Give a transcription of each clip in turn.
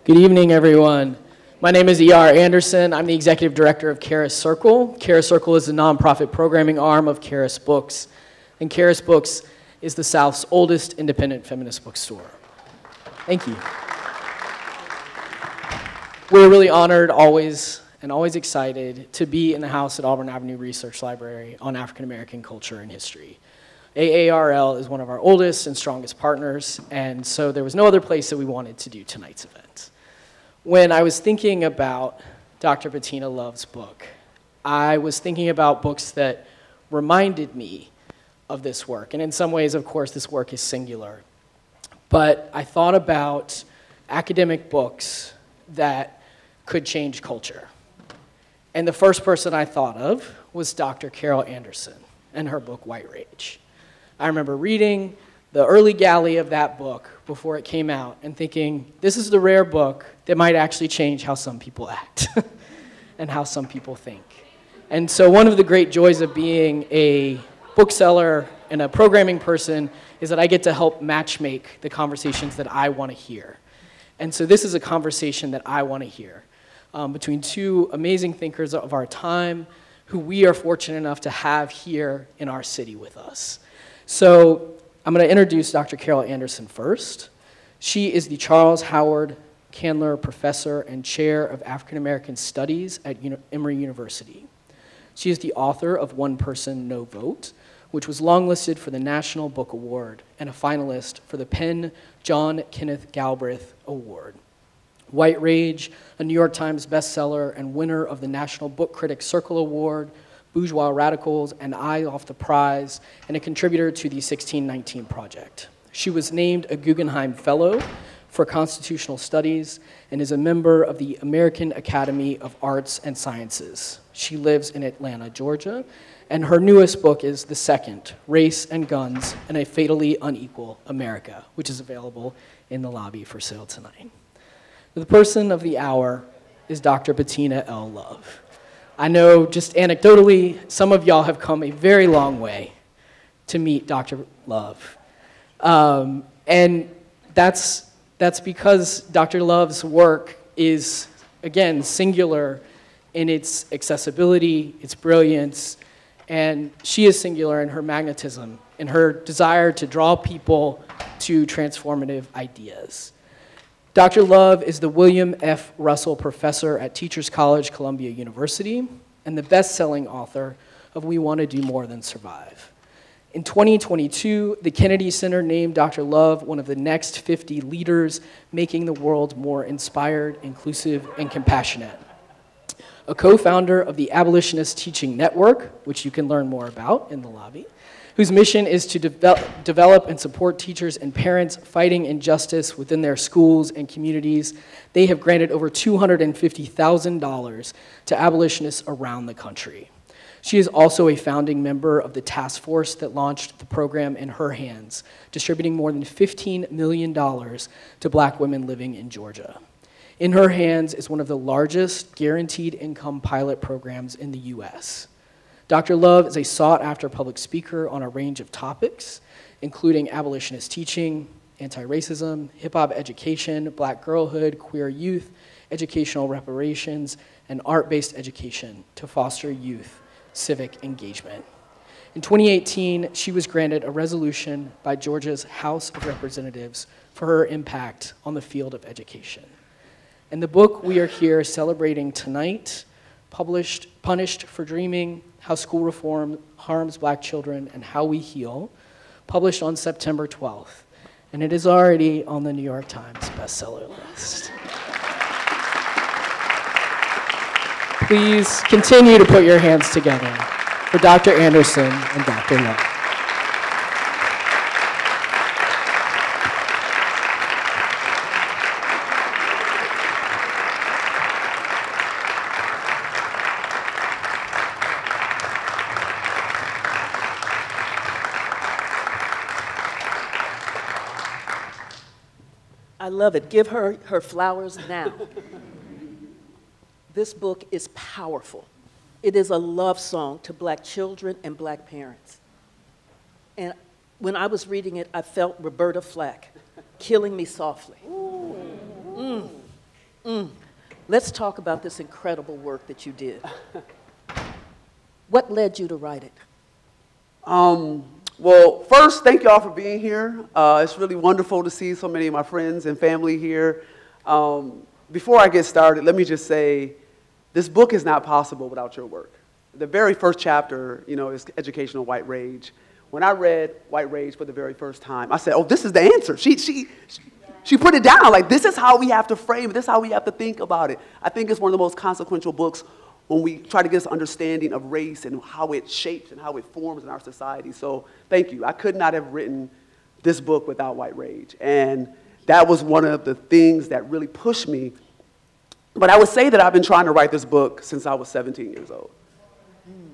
Good evening, everyone. My name is E.R. Anderson. I'm the executive director of Karis Circle. Karis Circle is the nonprofit programming arm of Karis Books. And Karis Books is the South's oldest independent feminist bookstore. Thank you. We're really honored always and always excited to be in the house at Auburn Avenue Research Library on African American culture and history. AARL is one of our oldest and strongest partners, and so there was no other place that we wanted to do tonight's event. When I was thinking about Dr. Bettina Love's book, I was thinking about books that reminded me of this work. And in some ways, of course, this work is singular. But I thought about academic books that could change culture. And the first person I thought of was Dr. Carol Anderson and her book, White Rage. I remember reading the early galley of that book before it came out and thinking, this is the rare book that might actually change how some people act and how some people think. And so one of the great joys of being a bookseller and a programming person is that I get to help matchmake the conversations that I want to hear. And so this is a conversation that I want to hear between two amazing thinkers of our time who we are fortunate enough to have here in our city with us. So I'm going to introduce Dr. Carol Anderson first. She is the Charles Howard Candler Professor and Chair of African American Studies at Emory University. She is the author of One Person, No Vote, which was longlisted for the National Book Award and a finalist for the Penn John Kenneth Galbraith Award. White Rage, a New York Times bestseller and winner of the National Book Critics Circle Award, Bourgeois Radicals, and Eye Off the Prize, and a contributor to the 1619 Project. She was named a Guggenheim Fellow for Constitutional Studies and is a member of the American Academy of Arts and Sciences. She lives in Atlanta, Georgia, and her newest book is The Second, Race and Guns in a Fatally Unequal America, which is available in the lobby for sale tonight. The person of the hour is Dr. Bettina L. Love. I know, just anecdotally, some of y'all have come a very long way to meet Dr. Love. And that's because Dr. Love's work is, again, singular in its accessibility, its brilliance, and she is singular in her magnetism, in her desire to draw people to transformative ideas. Dr. Love is the William F. Russell Professor at Teachers College, Columbia University, and the best-selling author of We Want to Do More Than Survive. In 2022, the Kennedy Center named Dr. Love one of the next 50 leaders making the world more inspired, inclusive, and compassionate. A co-founder of the Abolitionist Teaching Network, which you can learn more about in the lobby, whose mission is to develop and support teachers and parents fighting injustice within their schools and communities. They have granted over $250,000 to abolitionists around the country. She is also a founding member of the task force that launched the program In Her Hands, distributing more than $15 million to Black women living in Georgia. In Her Hands is one of the largest guaranteed income pilot programs in the US. Dr. Love is a sought-after public speaker on a range of topics, including abolitionist teaching, anti-racism, hip-hop education, Black girlhood, queer youth, educational reparations, and art-based education to foster youth civic engagement. In 2018, she was granted a resolution by Georgia's House of Representatives for her impact on the field of education. And the book we are here celebrating tonight, published Punished for Dreaming, How School Reform Harms Black Children and How We Heal, published on September 12th. And it is already on the New York Times bestseller list. Please continue to put your hands together for Dr. Anderson and Dr. Love. I love it. Give her her flowers now. This book is powerful. It is a love song to Black children and Black parents. And when I was reading it, I felt Roberta Flack killing me softly. Let's talk about this incredible work that you did. What led you to write it? Well, first, thank y'all for being here. It's really wonderful to see so many of my friends and family here. Before I get started, let me just say, this book is not possible without your work. The very first chapter, is Educational White Rage. When I read White Rage for the very first time, I said, oh, this is the answer. She put it down, like, this is how we have to frame it, this is how we have to think about it. I think it's one of the most consequential books when we try to get this understanding of race and how it shapes and how it forms in our society. So thank you. I could not have written this book without White Rage. And that was one of the things that really pushed me. But I would say that I've been trying to write this book since I was 17 years old.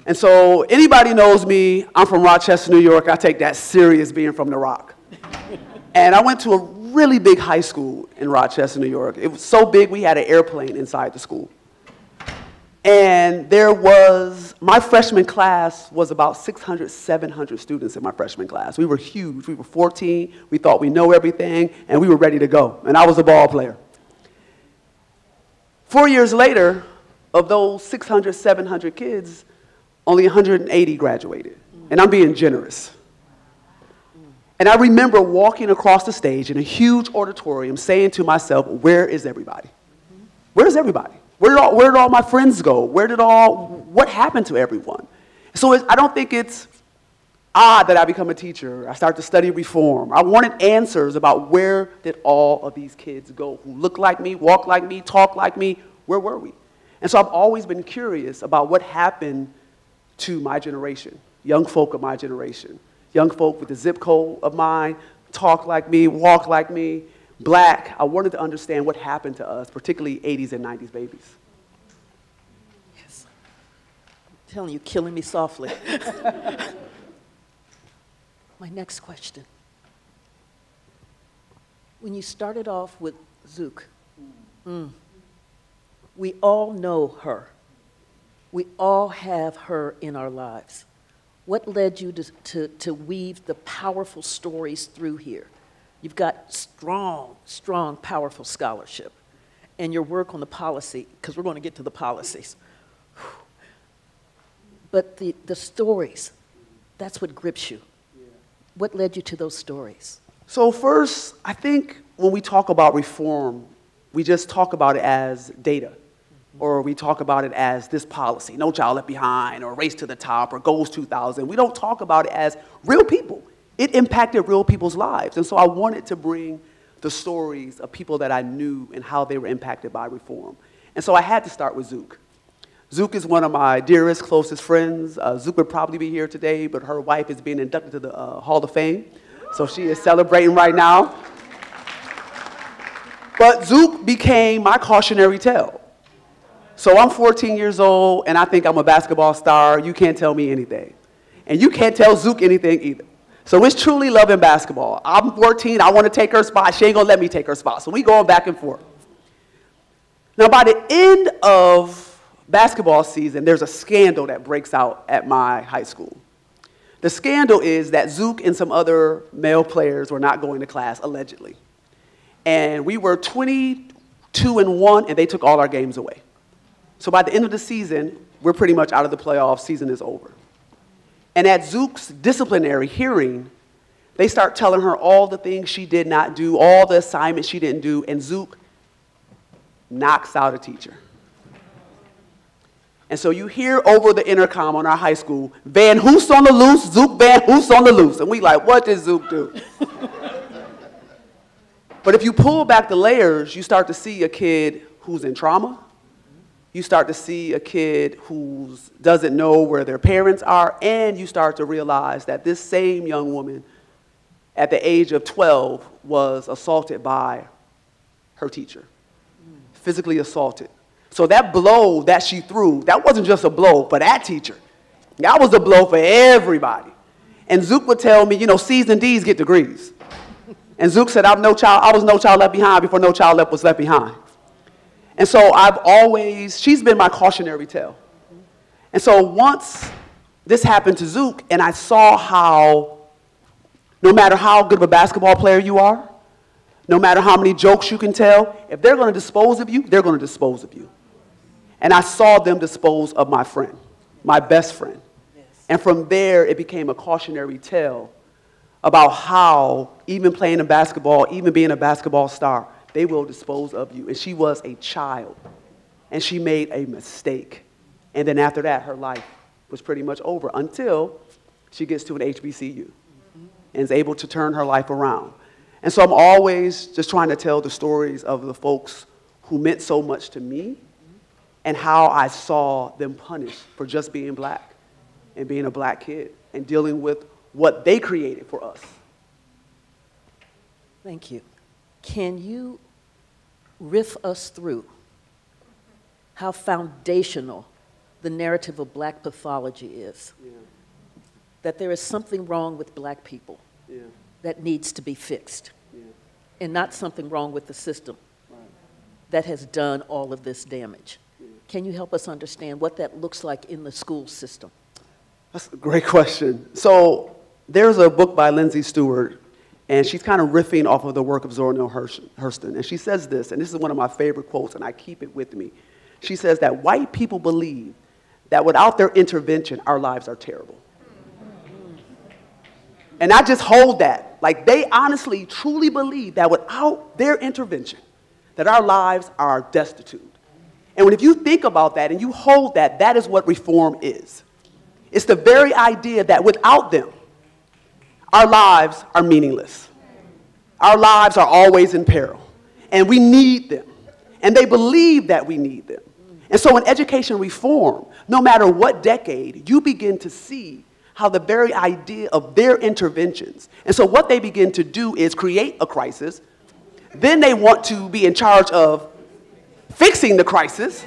And so anybody knows me, I'm from Rochester, New York. I take that serious being from the Rock. And I went to a really big high school in Rochester, New York. It was so big we had an airplane inside the school. And my freshman class was about 600, 700 students in my freshman class. We were huge. We were 14. We thought we know everything, and we were ready to go. And I was a ball player. 4 years later, of those 600, 700 kids, only 180 graduated. And I'm being generous. And I remember walking across the stage in a huge auditorium saying to myself, where is everybody? Where's everybody? Where did all my friends go? What happened to everyone? So I don't think it's odd that I become a teacher. I start to study reform. I wanted answers about where did all of these kids go who look like me, walk like me, talk like me. Where were we? And so I've always been curious about what happened to my generation, young folk of my generation, young folk with the zip code of mine, talk like me, walk like me, Black. I wanted to understand what happened to us, particularly 80s and 90s babies. Yes. I'm telling you, killing me softly. My next question. When you started off with Zook, we all know her. We all have her in our lives. What led you to weave the powerful stories through here? You've got strong, strong, powerful scholarship. And your work on the policy, because we're going to get to the policies. But the stories, that's what grips you. Yeah. What led you to those stories? So first, I think when we talk about reform, we just talk about it as data. Or we talk about it as this policy, No Child Left Behind, or Race to the Top, or Goals 2000. We don't talk about it as real people. It impacted real people's lives. And so I wanted to bring the stories of people that I knew and how they were impacted by reform. And so I had to start with Zook. Zook is one of my dearest, closest friends. Zook would probably be here today, but her wife is being inducted to the Hall of Fame. So she is celebrating right now. But Zook became my cautionary tale. So I'm 14 years old, and I think I'm a basketball star. You can't tell me anything. And you can't tell Zook anything either. So it's truly love and basketball. I'm 14, I want to take her spot. She ain't going to let me take her spot. So we going back and forth. Now, by the end of basketball season, there's a scandal that breaks out at my high school. The scandal is that Zook and some other male players were not going to class, allegedly. And we were 22-1, and they took all our games away. So by the end of the season, we're pretty much out of the playoffs. Season is over. And at Zook's disciplinary hearing, they start telling her all the things she did not do, all the assignments she didn't do, and Zook knocks out a teacher. And so you hear over the intercom on our high school, Van Hoos on the loose, Zook Van Hoos on the loose. And we like, what did Zook do? But if you pull back the layers, you start to see a kid who's in trauma. You start to see a kid who doesn't know where their parents are, and you start to realize that this same young woman at the age of 12 was assaulted by her teacher, physically assaulted. So that blow that she threw, that wasn't just a blow for that teacher. That was a blow for everybody. And Zook would tell me, C's and D's get degrees. And Zook said, I was no child left behind before no child was left behind. And so she's been my cautionary tale. And so once this happened to Zook, and I saw how no matter how good of a basketball player you are, No matter how many jokes you can tell, if they're going to dispose of you, they're going to dispose of you. And I saw them dispose of my friend, my best friend. Yes. And from there, it became a cautionary tale about how, even playing in basketball, even being a basketball star, they will dispose of you. And she was a child, and she made a mistake. And then after that, her life was pretty much over until she gets to an HBCU and is able to turn her life around. And so I'm always just trying to tell the stories of the folks who meant so much to me and how I saw them punished for just being black and being a black kid and dealing with what they created for us. Thank you. Can you riff us through how foundational the narrative of black pathology is? Yeah. That there is something wrong with black people. Yeah. That needs to be fixed, yeah. And not something wrong with the system that has done all of this damage. Yeah. Can you help us understand what that looks like in the school system? That's a great question. So there's a book by Lindsay Stewart, and she's kind of riffing off of the work of Zora Neale Hurston, and she says this, and this is one of my favorite quotes, and I keep it with me. She says that white people believe that without their intervention, our lives are terrible. And I just hold that. Like, they honestly, truly believe that without their intervention, that our lives are destitute. And if you think about that and you hold that, that is what reform is. It's the very idea that without them, our lives are meaningless. Our lives are always in peril. And we need them. And they believe that we need them. And so in education reform, no matter what decade, you begin to see how the very idea of their interventions. And so what they begin to do is create a crisis. Then they want to be in charge of fixing the crisis.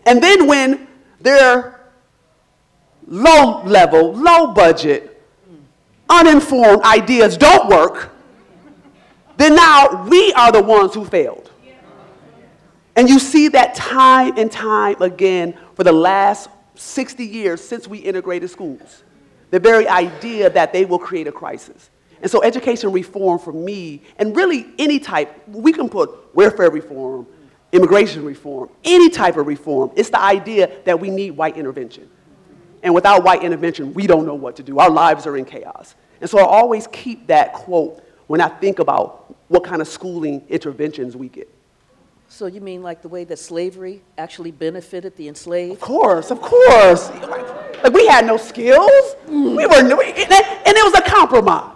And then when their low level, low budget, uninformed ideas don't work, then now we are the ones who failed. And you see that time and time again for the last 60 years since we integrated schools. The very idea that they will create a crisis. And so education reform for me, and really any type, we can put welfare reform, immigration reform, any type of reform, it's the idea that we need white intervention. And without white intervention, we don't know what to do. Our lives are in chaos. And so I always keep that quote when I think about what kind of schooling interventions we get. So you mean like the way that slavery actually benefited the enslaved? Of course, of course. Like we had no skills. We were, and it was a compromise.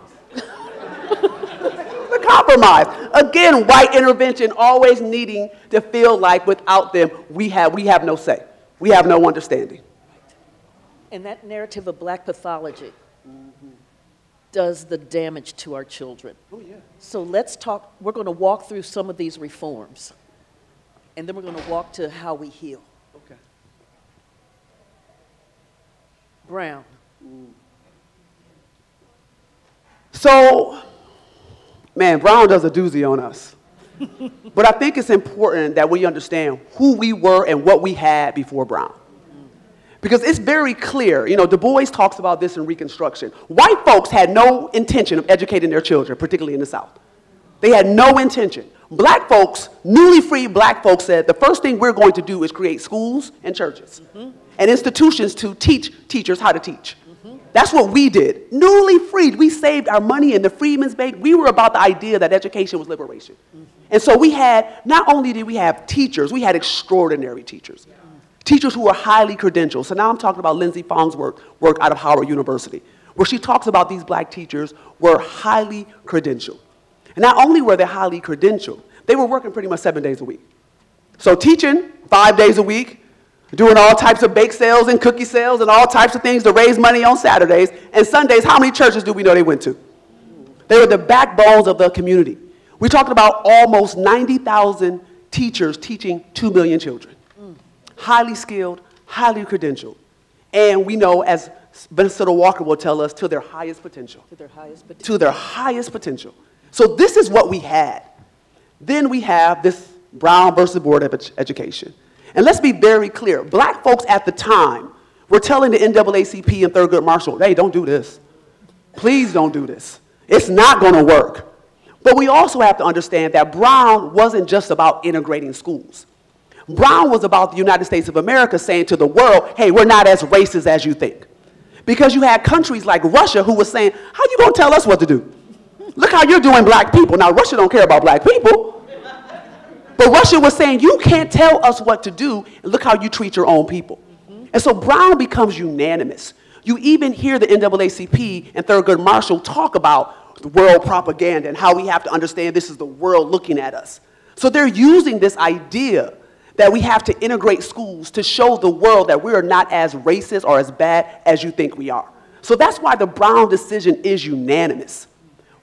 A compromise. Again, white intervention always needing to feel like without them, we have no say. We have no understanding. And that narrative of black pathology does the damage to our children. Oh, yeah. So let's talk, we're going to walk through some of these reforms. And then we're going to walk to how we heal. Okay. Brown. So, man, Brown does a doozy on us. But I think it's important that we understand who we were and what we had before Brown. Because it's very clear, you know, Du Bois talks about this in Reconstruction. White folks had no intention of educating their children, particularly in the South. They had no intention. Black folks, newly freed black folks said, the first thing we're going to do is create schools and churches and institutions to teach teachers how to teach. That's what we did. Newly freed, we saved our money in the Freedmen's Bank. We were about the idea that education was liberation. And so we had, not only did we have teachers, we had extraordinary teachers. Teachers who were highly credentialed. So now I'm talking about Lindsay Fong's work out of Howard University, where she talks about these black teachers were highly credentialed. And not only were they highly credentialed, they were working pretty much 7 days a week. So teaching 5 days a week, doing all types of bake sales and cookie sales and all types of things to raise money on Saturdays. And Sundays, how many churches do we know they went to? They were the backbones of the community. We're talking about almost 90,000 teachers teaching 2 million children. Highly skilled, highly credentialed. And we know, as Vanessa Walker will tell us, to their highest potential. To their highest potential. To their highest potential. So this is what we had. Then we have this Brown versus Board of Education. And let's be very clear. Black folks at the time were telling the NAACP and Thurgood Marshall, hey, don't do this. Please don't do this. It's not going to work. But we also have to understand that Brown wasn't just about integrating schools. Brown was about the United States of America saying to the world, hey, we're not as racist as you think. Because you had countries like Russia who was saying, how you gonna tell us what to do? Look how you're doing black people. Now, Russia don't care about black people. But Russia was saying, you can't tell us what to do, and look how you treat your own people. And so Brown becomes unanimous. You even hear the NAACP and Thurgood Marshall talk about the world propaganda and how we have to understand this is the world looking at us. So they're using this idea that we have to integrate schools to show the world that we are not as racist or as bad as you think we are. So that's why the Brown decision is unanimous.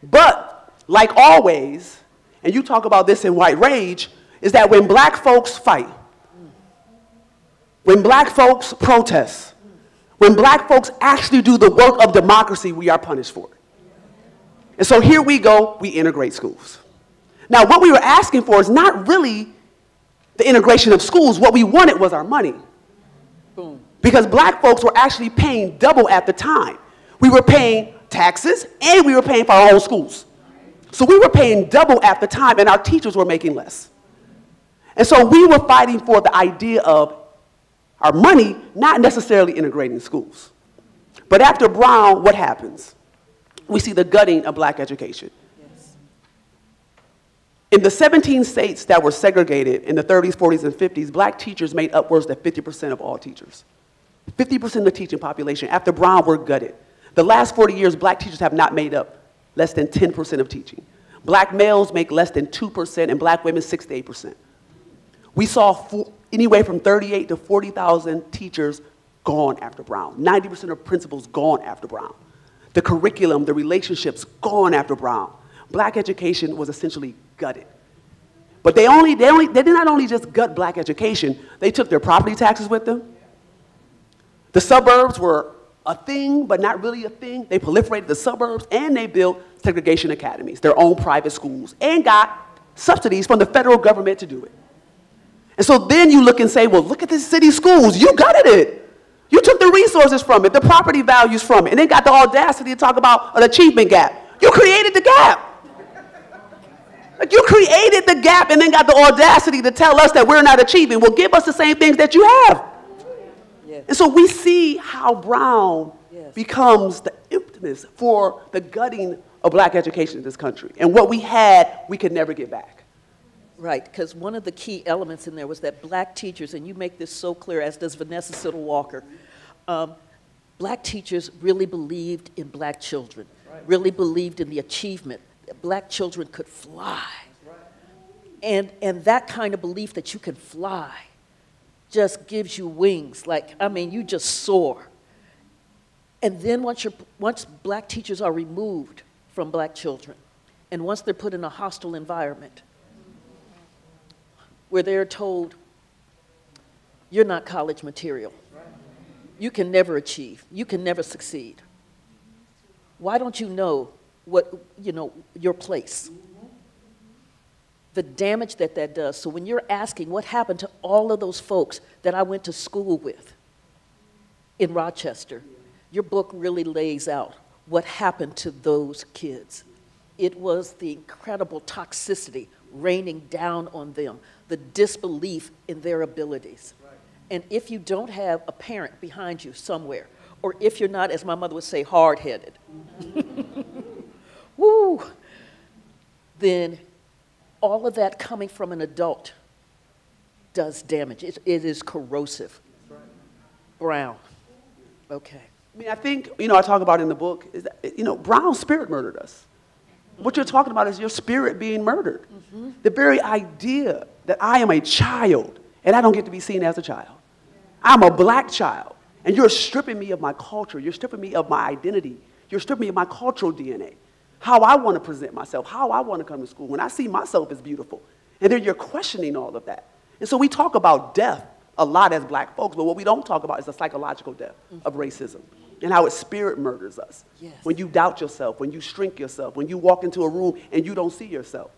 But, like always, and you talk about this in White Rage, is that when black folks fight, when black folks protest, when black folks actually do the work of democracy, we are punished for it. And so here we go, we integrate schools. Now, what we were asking for is not really the integration of schools. What we wanted was our money. Boom. Because black folks were actually paying double at the time. We were paying taxes and we were paying for our own schools. So we were paying double at the time and our teachers were making less. And so we were fighting for the idea of our money, not necessarily integrating schools. But after Brown, what happens? We see the gutting of black education. Yes. In the 17 states that were segregated in the 30s, 40s, and 50s, black teachers made upwards of 50% of all teachers. 50% of the teaching population. After Brown, were gutted. The last 40 years, black teachers have not made up less than 10% of teaching. Black males make less than 2%, and black women 6 to 8%. We saw anywhere from 38 to 40,000 teachers gone after Brown. 90% of principals gone after Brown. The curriculum, the relationships, gone after Brown. Black education was essentially gutted. But they did not only just gut black education, they took their property taxes with them. The suburbs were a thing, but not really a thing. They proliferated the suburbs, and they built segregation academies, their own private schools, and got subsidies from the federal government to do it. And so then you look and say, well, look at the city schools. You gutted it. You took the resources from it, the property values from it, and then got the audacity to talk about an achievement gap. You created the gap. Like, you created the gap and then got the audacity to tell us that we're not achieving. Well, give us the same things that you have. Yes. And so we see how Brown Yes. becomes the impetus for the gutting of black education in this country. And what we had, we could never get back. Right, because one of the key elements in there was that black teachers, and you make this so clear, as does Vanessa Siddle Walker, black teachers really believed in black children, really believed in the achievement, that black children could fly. And that kind of belief that you can fly just gives you wings. Like, I mean, you just soar. And then once black teachers are removed from black children, and once they're put in a hostile environment, where they're told, you're not college material. You can never achieve. You can never succeed. Why don't you know your place? The damage that does. So when you're asking what happened to all of those folks that I went to school with in Rochester, your book really lays out what happened to those kids. It was the incredible toxicity raining down on them, the disbelief in their abilities. Right. And if you don't have a parent behind you somewhere, or if you're not, as my mother would say, hard-headed, woo, then all of that coming from an adult does damage. It is corrosive. Right. Brown. Okay. I mean, I think, I talk about in the book, is that, Brown's spirit murdered us. What you're talking about is your spirit being murdered. Mm-hmm. The very idea that I am a child and I don't get to be seen as a child. I'm a black child and you're stripping me of my culture. You're stripping me of my identity. You're stripping me of my cultural DNA. How I want to present myself, how I want to come to school, when I see myself as beautiful. And then you're questioning all of that. And so we talk about death a lot as black folks, but what we don't talk about is the psychological death of racism. And how its spirit murders us. Yes. When you doubt yourself, when you shrink yourself, when you walk into a room and you don't see yourself,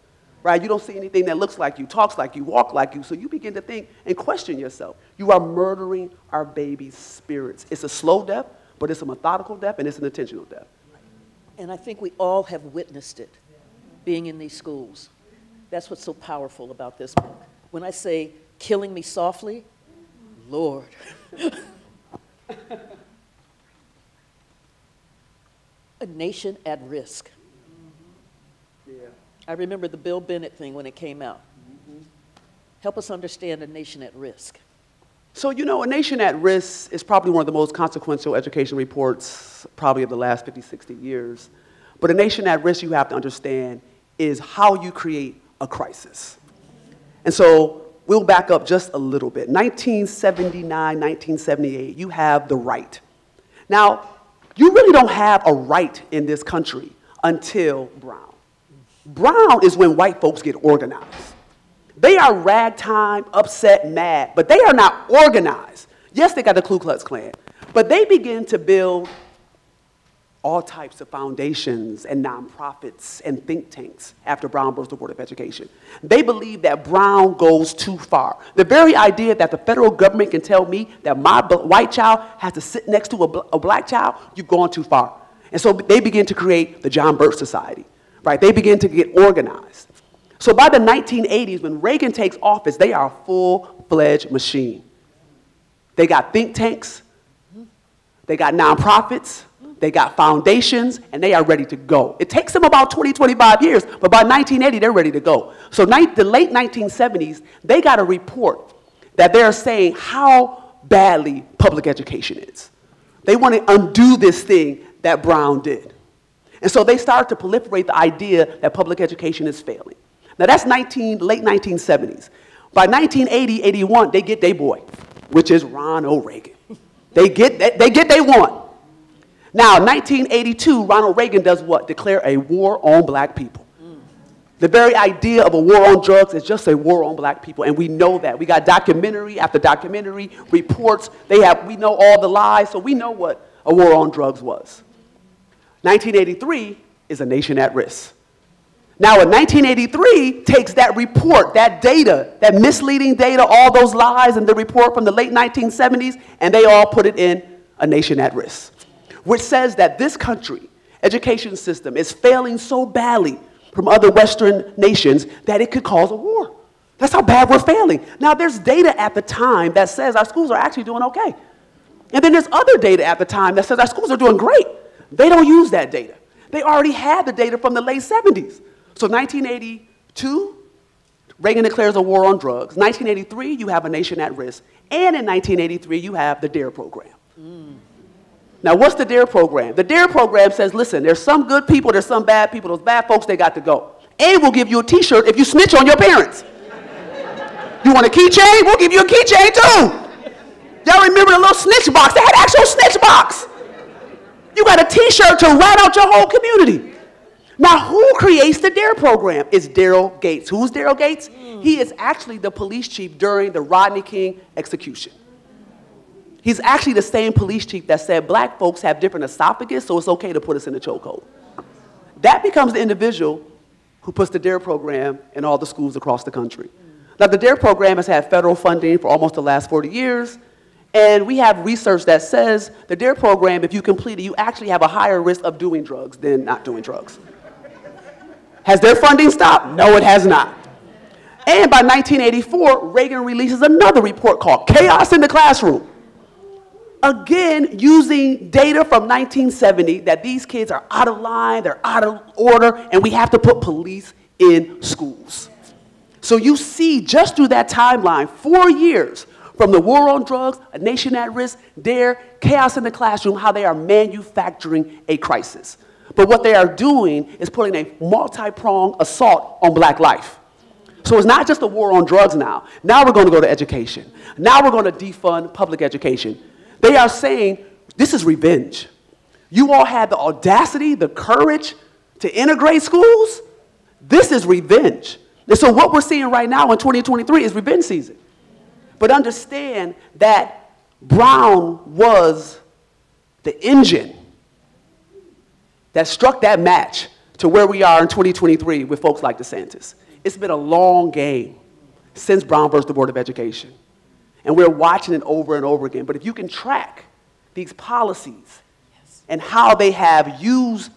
right? You don't see anything that looks like you, talks like you, walk like you, so you begin to think and question yourself. You are murdering our babies' spirits. It's a slow death, but it's a methodical death, and it's an intentional death. And I think we all have witnessed it. being in these schools. That's what's so powerful about this book. When I say killing me softly, Lord. A nation at risk. Yeah. I remember the Bill Bennett thing when it came out. Help us understand a nation at risk. So, you know, A Nation at Risk is probably one of the most consequential education reports probably of the last 50, 60 years. But A Nation at Risk, you have to understand, is how you create a crisis. And so we'll back up just a little bit. 1979, 1978, you have the right. Now, you really don't have a right in this country until Brown. Brown is when white folks get organized. They are ragtime, upset, mad, but they are not organized. Yes, they got the Ku Klux Klan, but they begin to build all types of foundations and nonprofits and think tanks after Brown burst the Board of Education. They believe that Brown goes too far. The very idea that the federal government can tell me that my white child has to sit next to a black child, you've gone too far. And so they begin to create the John Birch Society, right? They begin to get organized. So by the 1980s, when Reagan takes office, they are a full-fledged machine. They got think tanks, they got nonprofits, they got foundations, and they are ready to go. It takes them about 20, 25 years, but by 1980, they're ready to go. So the late 1970s, they got a report that they're saying how badly public education is. They want to undo this thing that Brown did. And so they start to proliferate the idea that public education is failing. Now that's late 1970s. By 1980, 81, they get their boy, which is Ronald Reagan. They get they one. Now, 1982, Ronald Reagan does what? Declare a war on black people. The very idea of a war on drugs is just a war on black people, and we know that. We got documentary after documentary, reports. We know all the lies, so we know what a war on drugs was. 1983 is A Nation at Risk. Now, in 1983 takes that report, that data, that misleading data, all those lies in the report from the late 1970s, and they all put it in A Nation at Risk, which says that this country, education system, is failing so badly from other Western nations that it could cause a war. That's how bad we're failing. Now, there's data at the time that says our schools are actually doing okay. And then there's other data at the time that says our schools are doing great. They don't use that data. They already had the data from the late 70s. So 1982, Reagan declares a war on drugs. 1983, you have A Nation at Risk. And in 1983, you have the DARE program. Now, what's the DARE program? The DARE program says, listen, there's some good people, there's some bad people. Those bad folks, they got to go. And we'll give you a T-shirt if you snitch on your parents. You want a keychain? We'll give you a keychain, too. Y'all remember the little snitch box? They had an actual snitch box. You got a T-shirt to rat out your whole community. Now, who creates the DARE program? It's Daryl Gates. Who's Daryl Gates? He is actually the police chief during the Rodney King execution. He's actually the same police chief that said black folks have different esophagus, so it's okay to put us in the chokehold. That becomes the individual who puts the DARE program in all the schools across the country. Now, the DARE program has had federal funding for almost the last 40 years, and we have research that says the DARE program, if you complete it, you actually have a higher risk of doing drugs than not doing drugs. Has their funding stopped? No, it has not. And by 1984, Reagan releases another report called Chaos in the Classroom. Again, using data from 1970 that these kids are out of line, they're out of order, and we have to put police in schools. So you see, just through that timeline, 4 years from the war on drugs, A Nation at Risk, DARE, Chaos in the Classroom, how they are manufacturing a crisis. But what they are doing is putting a multi-pronged assault on black life. So it's not just a war on drugs now. Now we're going to go to education. Now we're going to defund public education. They are saying, this is revenge. You all had the audacity, the courage to integrate schools. This is revenge. And so what we're seeing right now in 2023 is revenge season. But understand that Brown was the engine that struck that match to where we are in 2023 with folks like DeSantis. It's been a long game since Brown versus the Board of Education. And we're watching it over and over again. But if you can track these policies and how they have used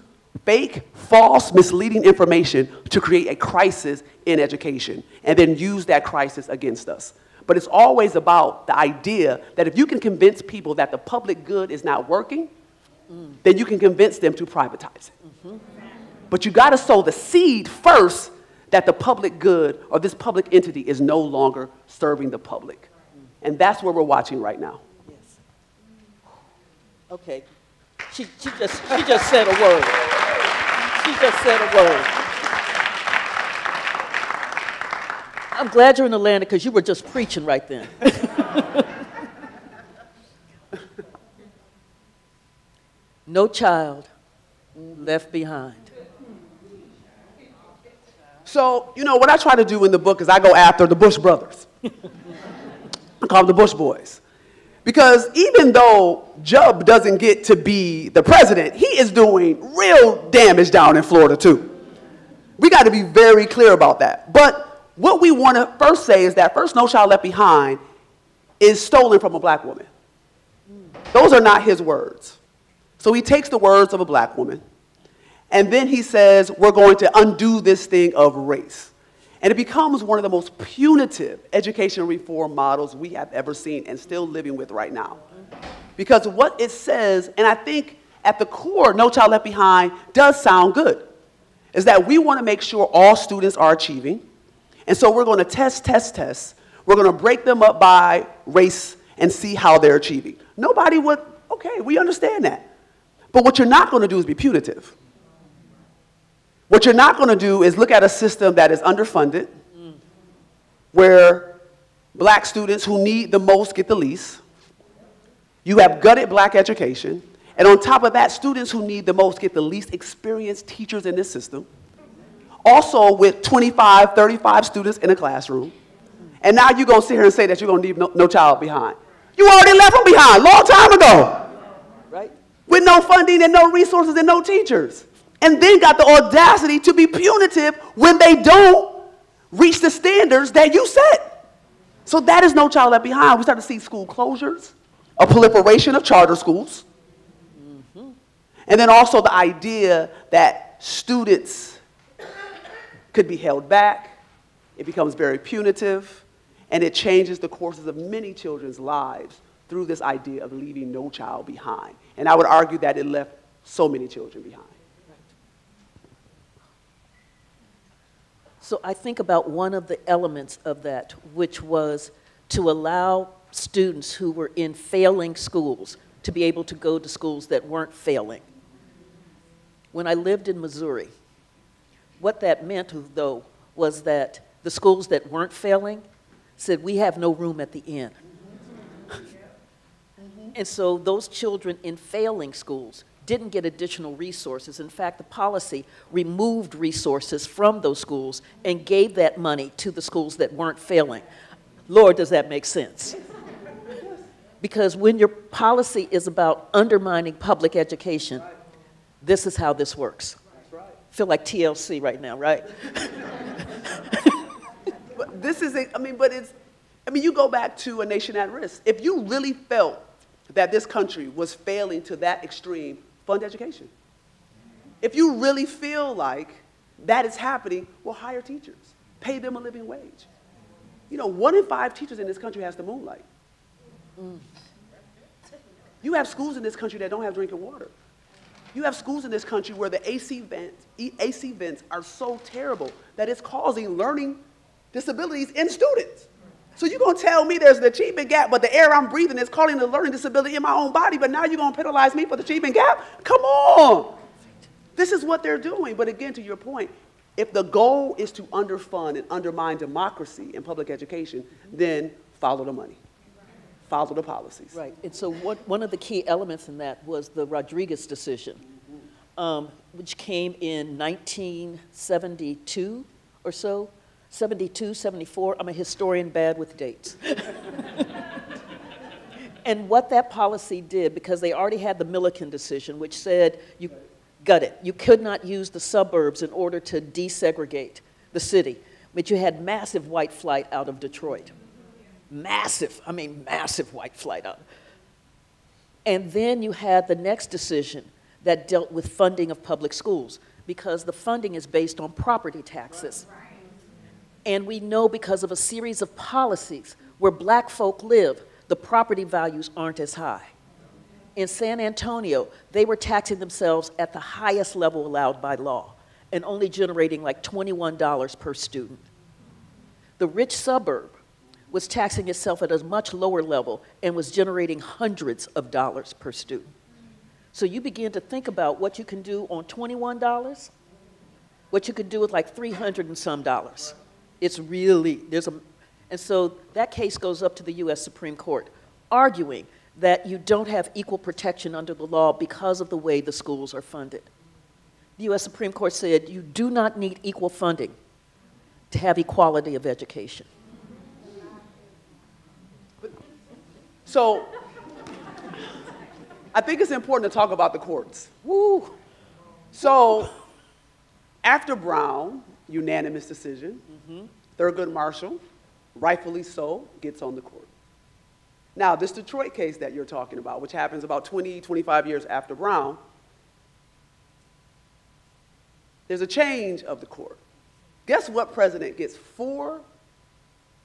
fake, false, misleading information to create a crisis in education and then use that crisis against us. But it's always about the idea that if you can convince people that the public good is not working, then you can convince them to privatize it. But you got to sow the seed first that the public good or this public entity is no longer serving the public. And that's what we're watching right now. Yes. Okay. She just said a word. She just said a word. I'm glad you're in Atlanta because you were just preaching right then. No child left behind. So, you know, what I try to do in the book is I go after the Bush brothers. I call them the Bush boys. Because even though Jub doesn't get to be the president, he is doing real damage down in Florida too. We got to be very clear about that. But what we want to first say is that first No Child Left Behind is stolen from a black woman. Those are not his words. So he takes the words of a black woman, and then he says, we're going to undo this thing of race. And it becomes one of the most punitive education reform models we have ever seen and still living with right now. Because what it says, and I think at the core, No Child Left Behind does sound good, is that we want to make sure all students are achieving. And so we're going to test. We're going to break them up by race and see how they're achieving. Nobody would, okay, we understand that. But what you're not going to do is be punitive. What you're not going to do is look at a system that is underfunded, where black students who need the most get the least. You have gutted black education. And on top of that, students who need the most get the least experienced teachers in this system. Also with 25, 35 students in a classroom. And now you're going to sit here and say that you're going to leave no child behind. You already left them behind, long time ago. Right. With no funding and no resources and no teachers. And then got the audacity to be punitive when they don't reach the standards that you set. So that is No Child Left Behind. We start to see school closures, a proliferation of charter schools, and then also the idea that students could be held back. It becomes very punitive, and it changes the courses of many children's lives through this idea of leaving no child behind. And I would argue that it left so many children behind. So I think about one of the elements of that, which was to allow students who were in failing schools to be able to go to schools that weren't failing. When I lived in Missouri, what that meant, though, was that the schools that weren't failing said, we have no room at the inn. And so those children in failing schools didn't get additional resources. In fact, the policy removed resources from those schools and gave that money to the schools that weren't failing. Lord, does that make sense? Because when your policy is about undermining public education, this is how this works. I feel like TLC right now, right? But this is, you go back to A Nation at Risk. If you really felt that this country was failing to that extreme, fund education. If you really feel like that is happening, well, hire teachers. Pay them a living wage. You know, 1 in 5 teachers in this country has to moonlight. You have schools in this country that don't have drinking water. You have schools in this country where the AC vents are so terrible that it's causing learning disabilities in students. So you're going to tell me there's an achievement gap, but the air I'm breathing is causing a learning disability in my own body, but now you're going to penalize me for the achievement gap? Come on. This is what they're doing. But again, to your point, if the goal is to underfund and undermine democracy in public education, then follow the money. Follow the policies. Right. And so one of the key elements in that was the Rodriguez decision, which came in 1972 or so. 72, 74, I'm a historian bad with dates. And what that policy did, because they already had the Milliken decision, which said, you got it, you could not use the suburbs in order to desegregate the city, but you had massive white flight out of Detroit. Massive white flight out. And then you had the next decision that dealt with funding of public schools, because the funding is based on property taxes. And we know because of a series of policies where black folk live, the property values aren't as high. In San Antonio, they were taxing themselves at the highest level allowed by law and only generating like $21 per student. The rich suburb was taxing itself at a much lower level and was generating hundreds of dollars per student. So you begin to think about what you can do on $21, what you could do with like $300 and some dollars. It's really, and so that case goes up to the US Supreme Court, arguing that you don't have equal protection under the law because of the way the schools are funded. The US Supreme Court said you do not need equal funding to have equality of education. So, I think it's important to talk about the courts. Woo! So, after Brown, unanimous decision, Thurgood Marshall, rightfully so, gets on the court. Now, this Detroit case that you're talking about, which happens about 20, 25 years after Brown, there's a change of the court. Guess what president gets 4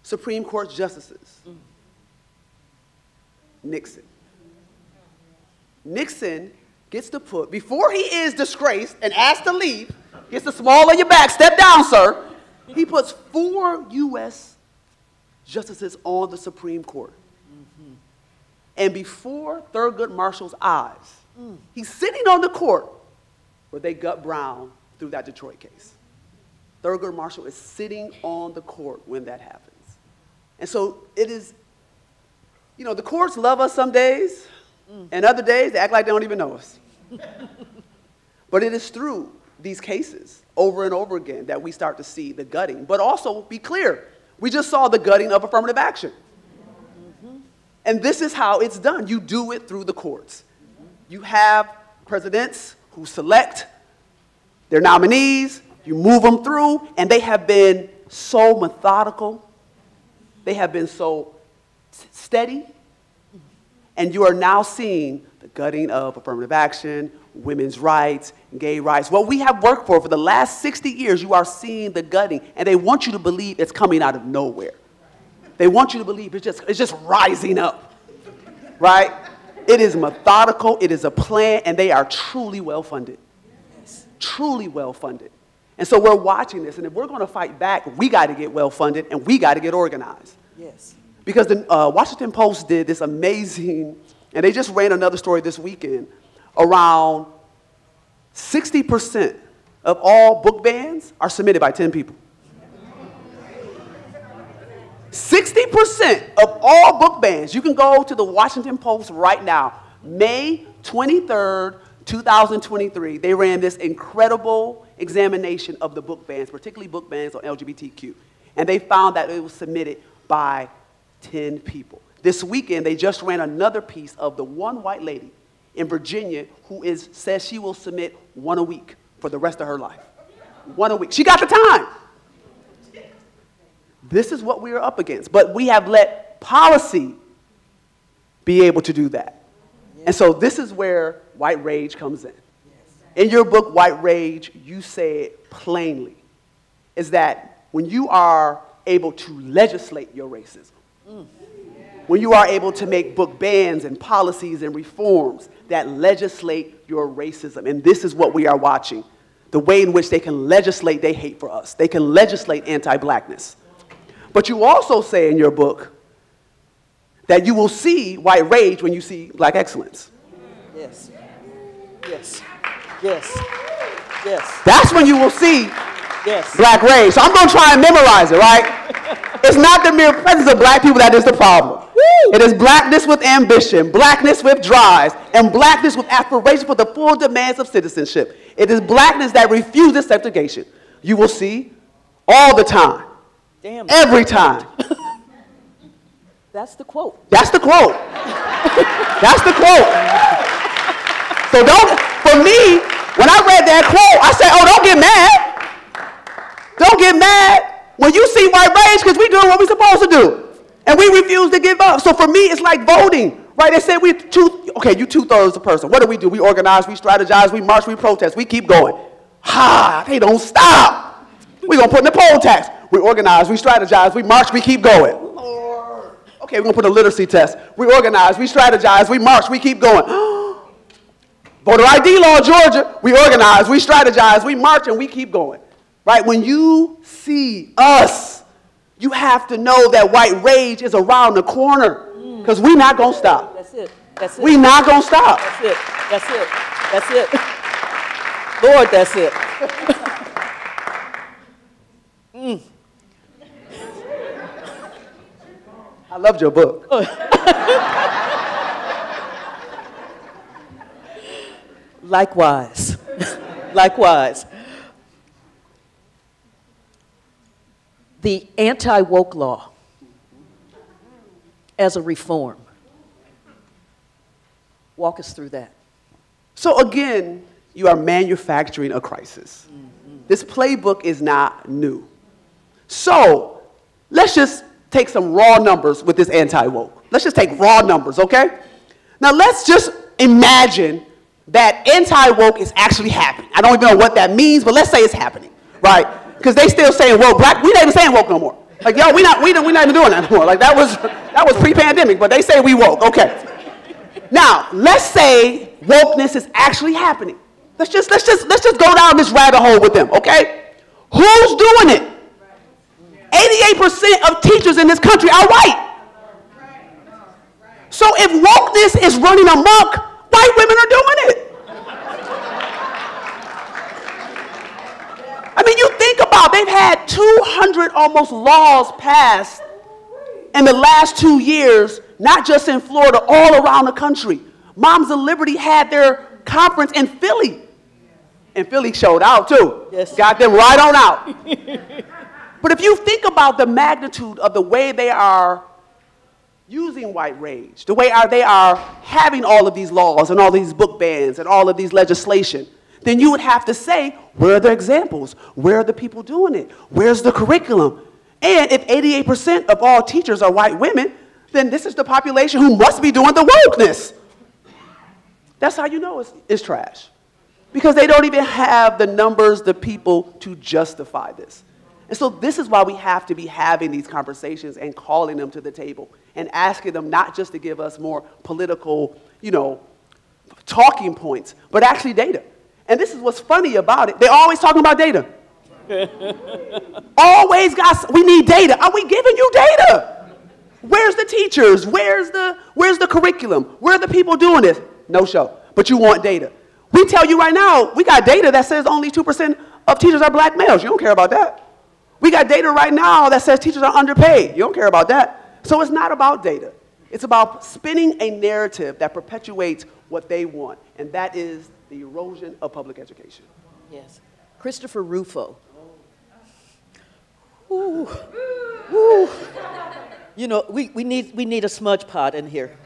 Supreme Court justices? Nixon. Nixon gets to put, before he is disgraced and asked to leave, gets the small on your back, step down, sir, he puts 4 U.S. justices on the Supreme Court. And before Thurgood Marshall's eyes, he's sitting on the court where they gut Brown through that Detroit case. Thurgood Marshall is sitting on the court when that happens. And so it is, you know, the courts love us some days, and other days they act like they don't even know us. But it is through these cases over and over again that we start to see the gutting. But also, be clear, we just saw the gutting of affirmative action. And this is how it's done. You do it through the courts. You have presidents who select their nominees, you move them through, and they have been so methodical. They have been so steady. And you are now seeing the gutting of affirmative action, women's rights, gay rights. What we have worked for the last 60 years, you are seeing the gutting, and they want you to believe it's coming out of nowhere. They want you to believe it's just rising up, right? It is methodical, it is a plan, and they are truly well-funded. Truly well-funded. And so we're watching this, and if we're going to fight back, we got to get well-funded, and we got to get organized. Yes. Because the Washington Post did this amazing, and they just ran another story this weekend, around 60% of all book bans are submitted by 10 people. 60% of all book bans, you can go to the Washington Post right now, May 23rd, 2023, they ran this incredible examination of the book bans, particularly book bans on LGBTQ. And they found that it was submitted by 10 people. This weekend, they just ran another piece of the one white lady in Virginia who says she will submit 1 a week for the rest of her life. 1 a week. She got the time. This is what we are up against. But we have let policy be able to do that. And so this is where white rage comes in. In your book, White Rage, you say it plainly, is that when you are able to legislate your racism, when you are able to make book bans and policies and reforms that legislate your racism, and this is what we are watching, the way in which they can legislate their hate for us. They can legislate anti-blackness. But you also say in your book that you will see white rage when you see black excellence. Yes. Yes. Yes. Yes. That's when you will see yes. black rage. So I'm going to try and memorize it, right? It's not the mere presence of black people that is the problem. Woo! It is blackness with ambition, blackness with drives, and blackness with aspiration for the full demands of citizenship. It is blackness that refuses segregation. You will see all the time. Damn. Every time. That's the quote. That's the quote. That's the quote. So for me, when I read that quote, I said, oh, don't get mad. Don't get mad when you see white rage because we're doing what we're supposed to do. And we refuse to give up. So for me, it's like voting. Right? They said okay, you 2/3 the person. What do? We organize, we strategize, we march, we protest, we keep going. Ha, they don't stop. We're going to put in the poll tax. We organize, we strategize, we march, we keep going. Lord. Okay, we're going to put a literacy test. We organize, we strategize, we march, we keep going. Voter ID law, Georgia. We organize, we strategize, we march, and we keep going. Right? When you see us, you have to know that white rage is around the corner. Because we're not going to stop. That's it. That's it. We're not going to stop. That's it. That's it. That's it. Lord, that's it. I loved your book. Likewise. Likewise. The anti-woke law as a reform. Walk us through that. So again, you are manufacturing a crisis. This playbook is not new. So let's just take some raw numbers with this anti-woke. Let's just take raw numbers, okay? Now let's just imagine that anti-woke is actually happening. I don't even know what that means, but let's say it's happening, right? Because they still saying woke. Black, we not even saying woke no more. Like, yo, we not even doing that anymore. Like, that was pre-pandemic, but they say we woke. Okay. Now, let's say wokeness is actually happening. Let's just go down this rabbit hole with them, okay? Who's doing it? 88% of teachers in this country are white. So if wokeness is running amok, white women are doing it. I mean, you think about, they've had 200 almost laws passed in the last 2 years, not just in Florida, all around the country. Moms of Liberty had their conference in Philly. And Philly showed out too. Yes. Got them right on out. But if you think about the magnitude of the way they are using white rage, the way they are having all of these laws and all these book bans and all of these legislation, then you would have to say, where are the examples? Where are the people doing it? Where's the curriculum? And if 88% of all teachers are white women, then this is the population who must be doing the wokeness. That's how you know it's trash. Because they don't even have the numbers, the people to justify this. And so this is why we have to be having these conversations and calling them to the table and asking them not just to give us more political, talking points, but actually data. And this is what's funny about it. They're always talking about data. We need data. Are we giving you data? Where's the teachers? Where's the curriculum? Where are the people doing this? No show. But you want data. We tell you right now, we got data that says only 2% of teachers are black males. You don't care about that. We got data right now that says teachers are underpaid. You don't care about that. So it's not about data. It's about spinning a narrative that perpetuates what they want, and that is the erosion of public education. Yes. Christopher Rufo. Ooh. Ooh. We need a smudge pot in here.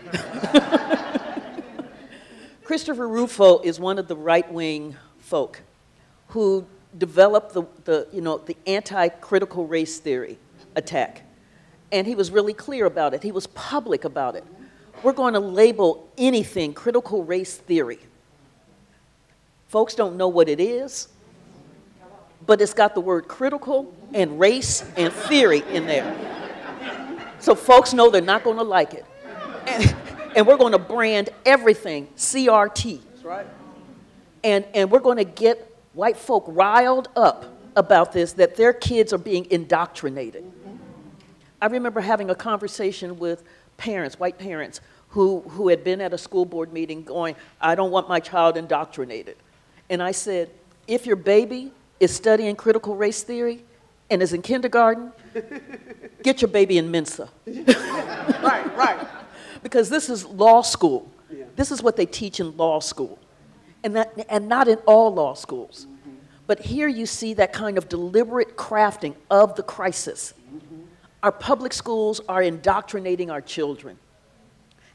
Christopher Rufo is one of the right-wing folk who developed the anti-critical race theory attack. And he was really clear about it. He was public about it. We're going to label anything critical race theory. Folks don't know what it is, but it's got the word critical and race and theory in there. So folks know they're not going to like it. And we're going to brand everything CRT. That's right. And we're going to get white folk riled up about this, that their kids are being indoctrinated. I remember having a conversation with parents, white parents, who had been at a school board meeting going, I don't want my child indoctrinated. And I said, if your baby is studying critical race theory and is in kindergarten, get your baby in Mensa. Right. Because this is law school. Yeah. This is what they teach in law school. And not in all law schools. Mm-hmm. But here you see that kind of deliberate crafting of the crisis. Mm-hmm. Our public schools are indoctrinating our children.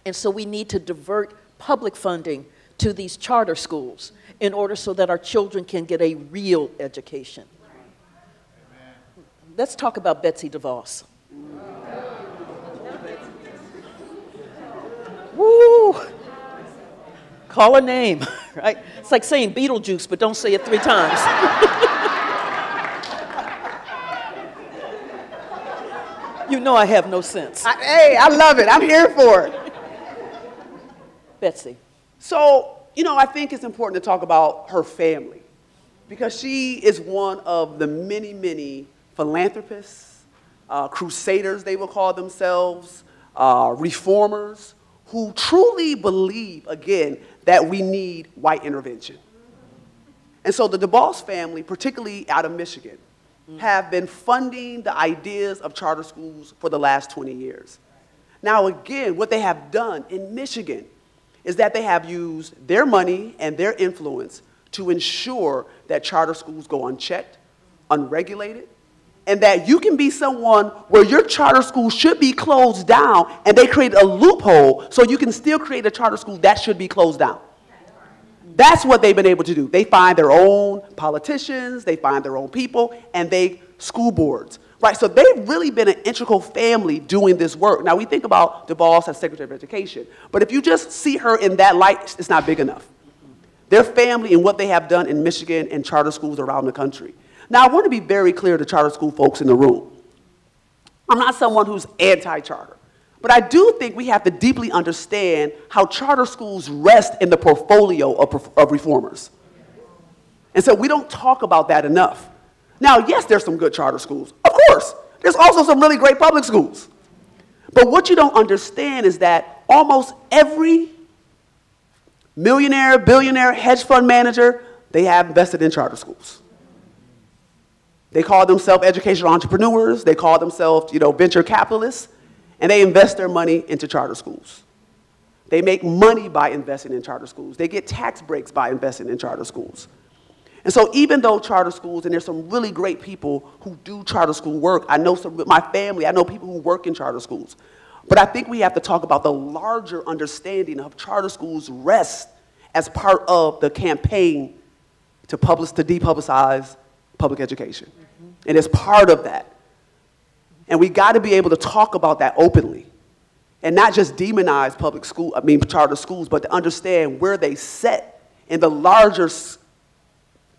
And so we need to divert public funding to these charter schools in order so that our children can get a real education. Amen. Let's talk about Betsy DeVos. Woo! Call a name, right? It's like saying Beetlejuice, but don't say it 3 times. You know I have no sense. Hey, I love it. I'm here for it. Betsy. So, you know, I think it's important to talk about her family because she is one of the many, many philanthropists, crusaders, they will call themselves, reformers, who truly believe, again, that we need white intervention. And so the DeVos family, particularly out of Michigan, have been funding the ideas of charter schools for the last 20 years. Now, again, what they have done in Michigan is that they have used their money and their influence to ensure that charter schools go unchecked, unregulated, and that you can be someone where your charter school should be closed down, and they created a loophole so you can still create a charter school that should be closed down. That's what they've been able to do. They find their own politicians, they find their own people, and they school boards. Right, so they've really been an integral family doing this work. Now, we think about DeVos as Secretary of Education, but if you just see her in that light, it's not big enough. Their family and what they have done in Michigan and charter schools around the country. Now, I want to be very clear to charter school folks in the room. I'm not someone who's anti-charter, but I do think we have to deeply understand how charter schools rest in the portfolio of reformers. And so we don't talk about that enough. Now, yes, there's some good charter schools. Of course. There's also some really great public schools. But what you don't understand is that almost every millionaire, billionaire, hedge fund manager, they have invested in charter schools. They call themselves educational entrepreneurs. They call themselves, you know, venture capitalists. And they invest their money into charter schools. They make money by investing in charter schools. They get tax breaks by investing in charter schools. And so even though charter schools, and there's some really great people who do charter school work, I know some, my family, I know people who work in charter schools. But I think we have to talk about the larger understanding of charter schools rest as part of the campaign to depublicize public education. And it's part of that. And we got to be able to talk about that openly and not just demonize charter schools, but to understand where they sit in the larger,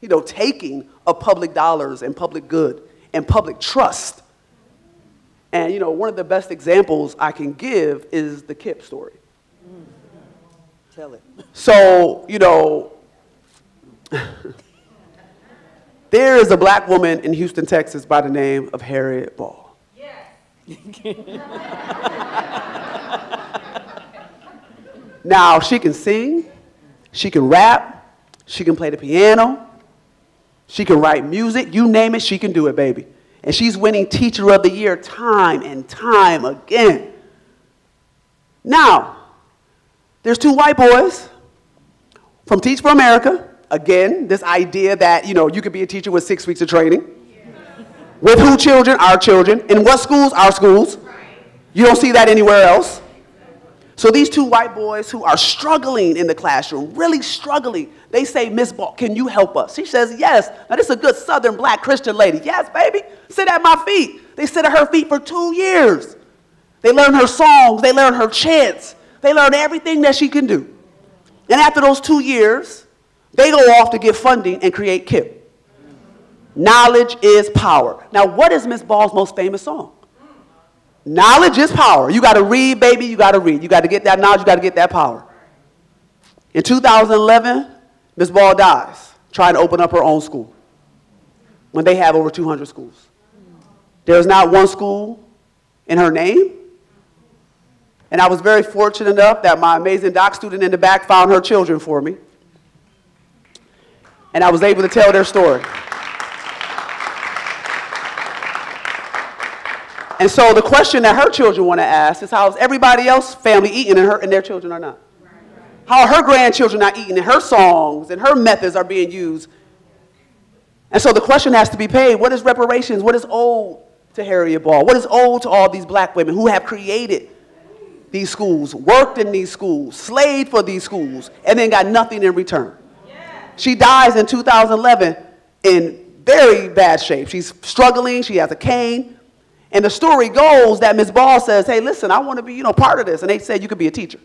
you know, taking of public dollars and public good and public trust. And, you know, one of the best examples I can give is the KIPP story. Tell it. So, you know, there is a black woman in Houston, Texas by the name of Harriet Ball. Now, she can sing, she can rap, she can play the piano, she can write music, you name it, she can do it, baby. And she's winning Teacher of the Year time and time again. Now, there's 2 white boys from Teach for America. Again, this idea that, you know, you could be a teacher with 6 weeks of training. With who children? Our children. In what schools? Our schools. You don't see that anywhere else. So these 2 white boys who are struggling in the classroom, really struggling, they say, Miss Ball, can you help us? She says, yes. Now, this is a good Southern black Christian lady. Yes, baby. Sit at my feet. They sit at her feet for 2 years. They learn her songs. They learn her chants. They learn everything that she can do. And after those 2 years, they go off to get funding and create KIPP. Knowledge is power. Now, what is Miss Ball's most famous song? Knowledge is power. You got to read, baby. You got to read. You got to get that knowledge. You got to get that power. In 2011, Miss Ball dies trying to open up her own school when they have over 200 schools. There's not one school in her name. And I was very fortunate enough that my amazing doc student in the back found her children for me. And I was able to tell their story. And so the question that her children want to ask is, how is everybody else's family eating and their children are not? How are her grandchildren not eating and her songs and her methods are being used? And so the question has to be paid, what is reparations? What is owed to Harriet Ball? What is owed to all these black women who have created these schools, worked in these schools, slaved for these schools, and then got nothing in return? She dies in 2011 in very bad shape. She's struggling, she has a cane. And the story goes that Ms. Ball says, hey, listen, I want to be, part of this. And they said, you could be a teacher.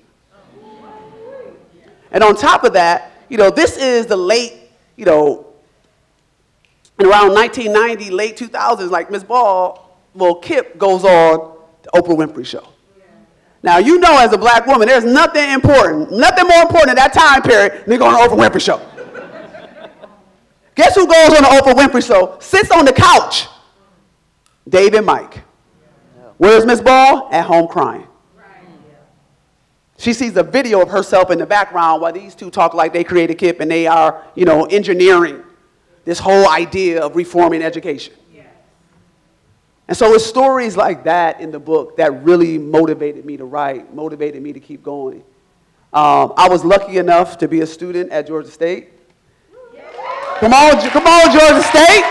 And on top of that, this is the late, in around 1990, late 2000s, like Ms. Ball, well, Kip goes on the Oprah Winfrey Show. Now, as a black woman, there's nothing more important in that time period than going on the Oprah Winfrey Show. Guess who goes on the Oprah Winfrey Show, sits on the couch? Dave and Mike. Where's Ms. Ball? At home crying. She sees a video of herself in the background while these two talk like they created Kip and they are, engineering this whole idea of reforming education. And so it's stories like that in the book that really motivated me to write, motivated me to keep going. I was lucky enough to be a student at Georgia State. Come on, Georgia State.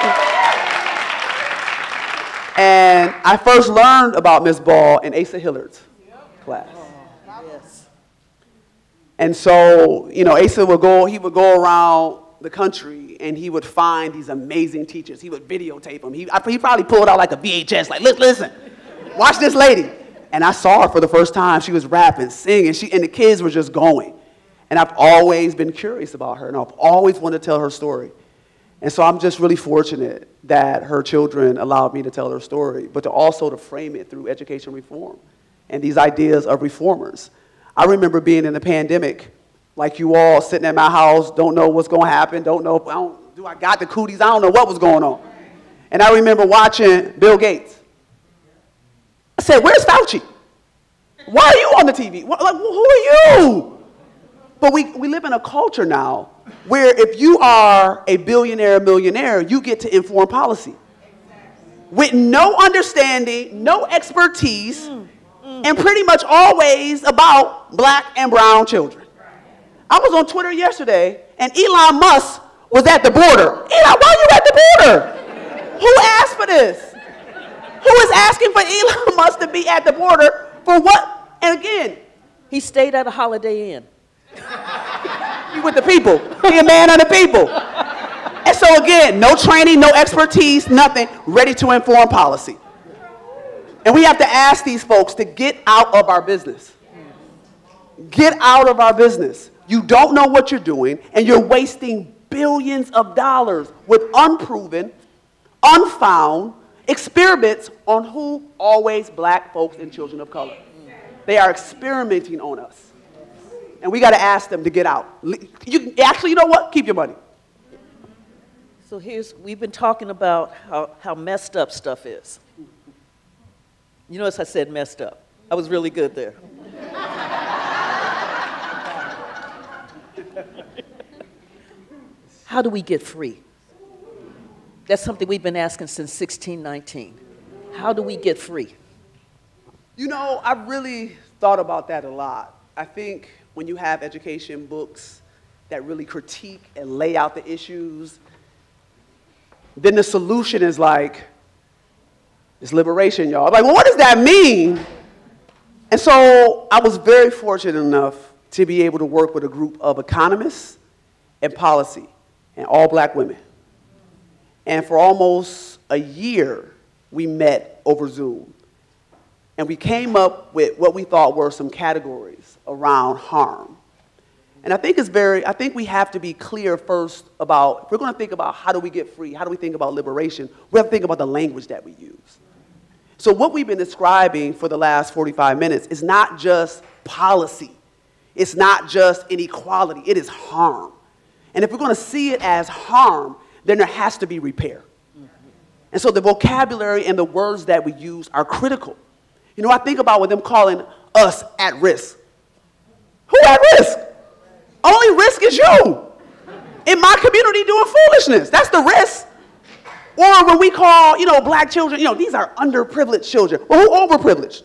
And I first learned about Ms. Ball in Asa Hillard's class. Yes. And so, Asa would go around the country and he would find these amazing teachers. He would videotape them. He probably pulled out like a VHS, like, listen, watch this lady. And I saw her for the first time. She was rapping, singing, and the kids were just going. And I've always been curious about her, and I've always wanted to tell her story. And so I'm just really fortunate that her children allowed me to tell her story, but to frame it through education reform and these ideas of reformers. I remember being in the pandemic, like you all, sitting at my house, don't know what's going to happen, do I got the cooties? I don't know what was going on. And I remember watching Bill Gates. I said, where's Fauci? Why are you on the TV? Who are you? But we live in a culture now where if you are a billionaire, millionaire, you get to inform policy. With no understanding, no expertise, and pretty much always about black and brown children. I was on Twitter yesterday, and Elon Musk was at the border. Elon, why are you at the border? Who asked for this? Who is asking for Elon Musk to be at the border for what? And again, he stayed at a Holiday Inn. He with the people. He a man of the people. And so again, no training, no expertise, nothing, ready to inform policy. And we have to ask these folks to get out of our business. Get out of our business. You don't know what you're doing, and you're wasting billions of dollars with unproven, unfound experiments on who? Always black folks and children of color. They are experimenting on us. And we got to ask them to get out. Actually, you know what? Keep your money. So we've been talking about how messed up stuff is. You notice I said messed up. I was really good there. How do we get free? That's something we've been asking since 1619. How do we get free? I've really thought about that a lot. I think when you have education books that really critique and lay out the issues, then the solution is like, it's liberation, y'all. Like, well, what does that mean? And so I was very fortunate enough to be able to work with a group of economists and policy and all black women. And for almost a year, we met over Zoom. And we came up with what we thought were some categories around harm. And I think we have to be clear first about, if we're going to think about how do we get free, how do we think about liberation, we have to think about the language that we use. So what we've been describing for the last 45 minutes is not just policy. It's not just inequality. It is harm. And if we're going to see it as harm, then there has to be repair. And so the vocabulary and the words that we use are critical. I think about with them calling us at risk. Who at risk? Only risk is you. In my community doing foolishness. That's the risk. Or when we call, black children, these are underprivileged children. Well, who overprivileged?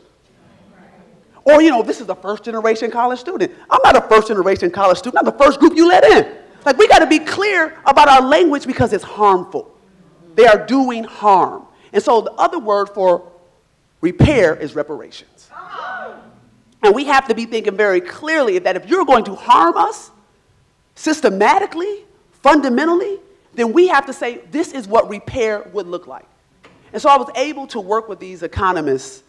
Or, this is a first-generation college student. I'm not a first-generation college student. I'm the first group you let in. Like, we got to be clear about our language because it's harmful. They are doing harm. And so the other word for repair is reparations. And we have to be thinking very clearly that if you're going to harm us systematically, fundamentally, then we have to say this is what repair would look like. And so I was able to work with these economists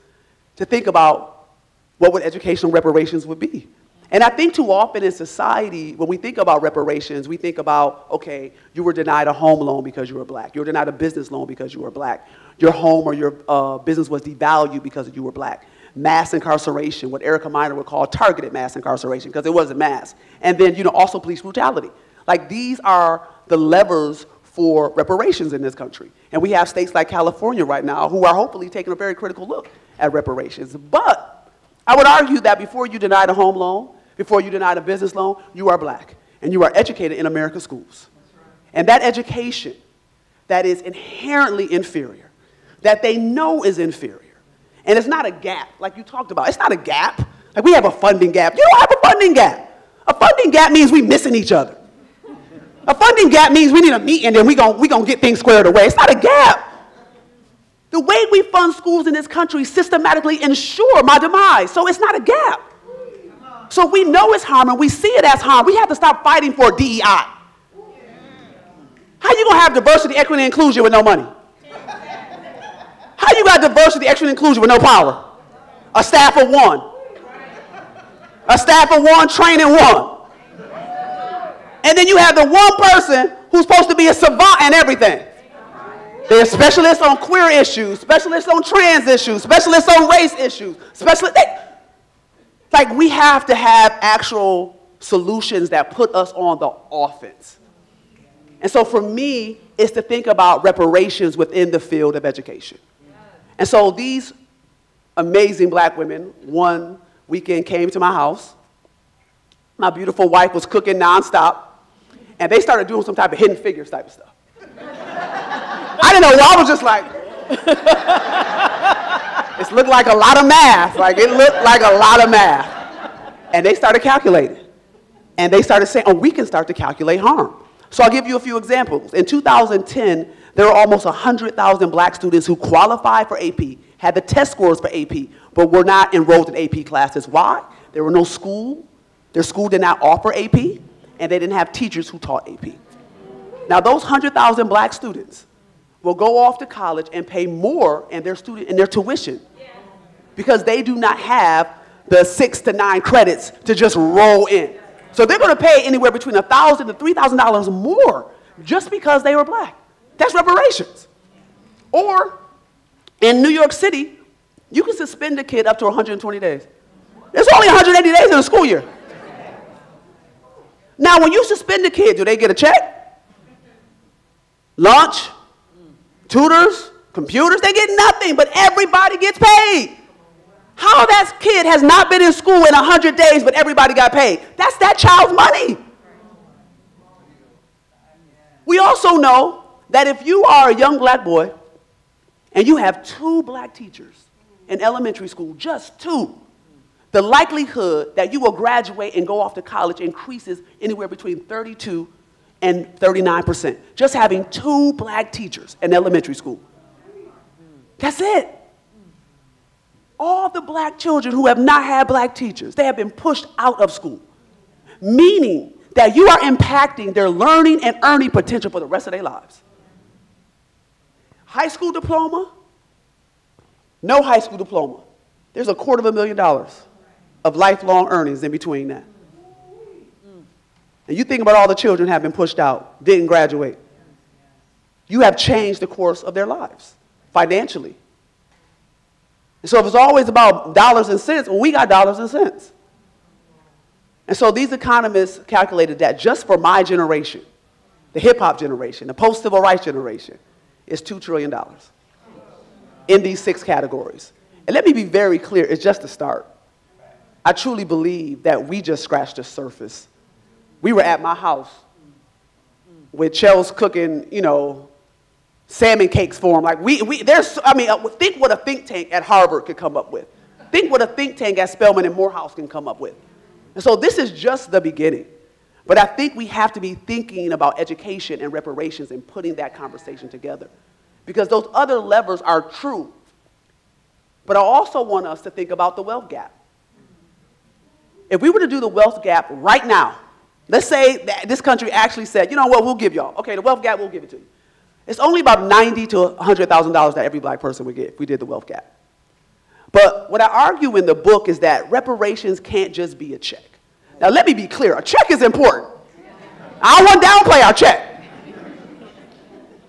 to think about what would educational reparations would be. And I think too often in society, when we think about reparations, we think about, okay, you were denied a home loan because you were black. You were denied a business loan because you were black. Your home or your business was devalued because you were black. Mass incarceration, what Erica Miner would call targeted mass incarceration, because it wasn't mass. And then, you know, also police brutality. Like, these are the levers for reparations in this country. And we have states like California right now who are hopefully taking a very critical look at reparations. But I would argue that before you denied a home loan, before you denied a business loan, you are black. And you are educated in American schools. And that education that is inherently inferior, that they know is inferior, and it's not a gap, like you talked about. It's not a gap. Like, we have a funding gap. You don't have a funding gap. A funding gap means we missing each other. A funding gap means we need a meeting and we gonna get things squared away. It's not a gap. The way we fund schools in this country systematically ensure my demise. So it's not a gap. So we know it's harm and we see it as harm. We have to stop fighting for DEI. How you gonna have diversity, equity, and inclusion with no money? How you got diversity, equity, and inclusion with no power? A staff of one. A staff of one, training one. And then you have the one person who's supposed to be a savant and everything. They're specialists on queer issues, specialists on trans issues, specialists on race issues, like, we have to have actual solutions that put us on the offense. And so for me, it's to think about reparations within the field of education. And so these amazing black women, one weekend came to my house. My beautiful wife was cooking nonstop, and they started doing some type of hidden figures type of stuff. I didn't know why. I was just like, it looked like a lot of math. Like, it looked like a lot of math. And they started calculating. And they started saying, oh, we can start to calculate harm. So I'll give you a few examples. In 2010, there were almost 100,000 black students who qualified for AP, had the test scores for AP, but were not enrolled in AP classes. Why? There were no school. Their school did not offer AP, and they didn't have teachers who taught AP. Now, those 100,000 black students will go off to college and pay more in their tuition because they do not have the 6 to 9 credits to just roll in. So they're going to pay anywhere between $1,000 to $3,000 more just because they were black. That's reparations. Or in New York City, you can suspend a kid up to 120 days. There's only 180 days in a school year. Now, when you suspend a kid, do they get a check? Lunch? Tutors? Computers? They get nothing, but everybody gets paid. How that kid has not been in school in 100 days, but everybody got paid? That's that child's money. We also know that if you are a young black boy and you have 2 black teachers in elementary school, just 2, the likelihood that you will graduate and go off to college increases anywhere between 32 and 39%. Just having 2 black teachers in elementary school. That's it. All the black children who have not had black teachers, they have been pushed out of school, meaning that you are impacting their learning and earning potential for the rest of their lives. High school diploma, no high school diploma. There's $250,000 of lifelong earnings in between that. And you think about all the children who have been pushed out, didn't graduate. You have changed the course of their lives financially. And so if it's always about dollars and cents, well, we got dollars and cents. And so these economists calculated that just for my generation, the hip-hop generation, the post-civil rights generation, is $2 trillion in these 6 categories. And let me be very clear, it's just a start. I truly believe that we just scratched the surface. We were at my house with Chel's cooking, you know, salmon cakes for him. Like think what a think tank at Harvard could come up with. Think what a think tank at Spelman and Morehouse can come up with. And so this is just the beginning. But I think we have to be thinking about education and reparations and putting that conversation together. Because those other levers are true. But I also want us to think about the wealth gap. If we were to do the wealth gap right now, let's say that this country actually said, you know what, we'll give y'all. Okay, the wealth gap, we'll give it to you. It's only about $90,000 to $100,000 that every black person would get if we did the wealth gap. But what I argue in the book is that reparations can't just be a check. Now, let me be clear. A check is important. I don't want to downplay our check.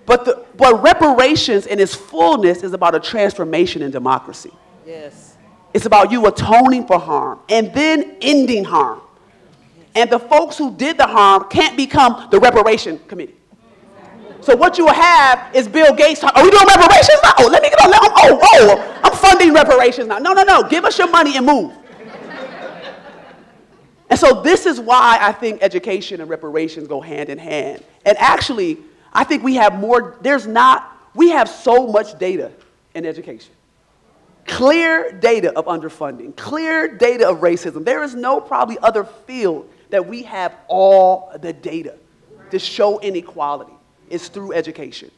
But reparations in its fullness is about a transformation in democracy. Yes. It's about you atoning for harm and then ending harm. And the folks who did the harm can't become the reparation committee. So what you have is Bill Gates. Are we doing reparations now? Oh, let me get on. I'm funding reparations now. No. Give us your money and move. And so this is why I think education and reparations go hand in hand. And actually, I think we have more, we have so much data in education. Clear data of underfunding, clear data of racism. There is no probably other field that we have all the data to show inequality. It's through education.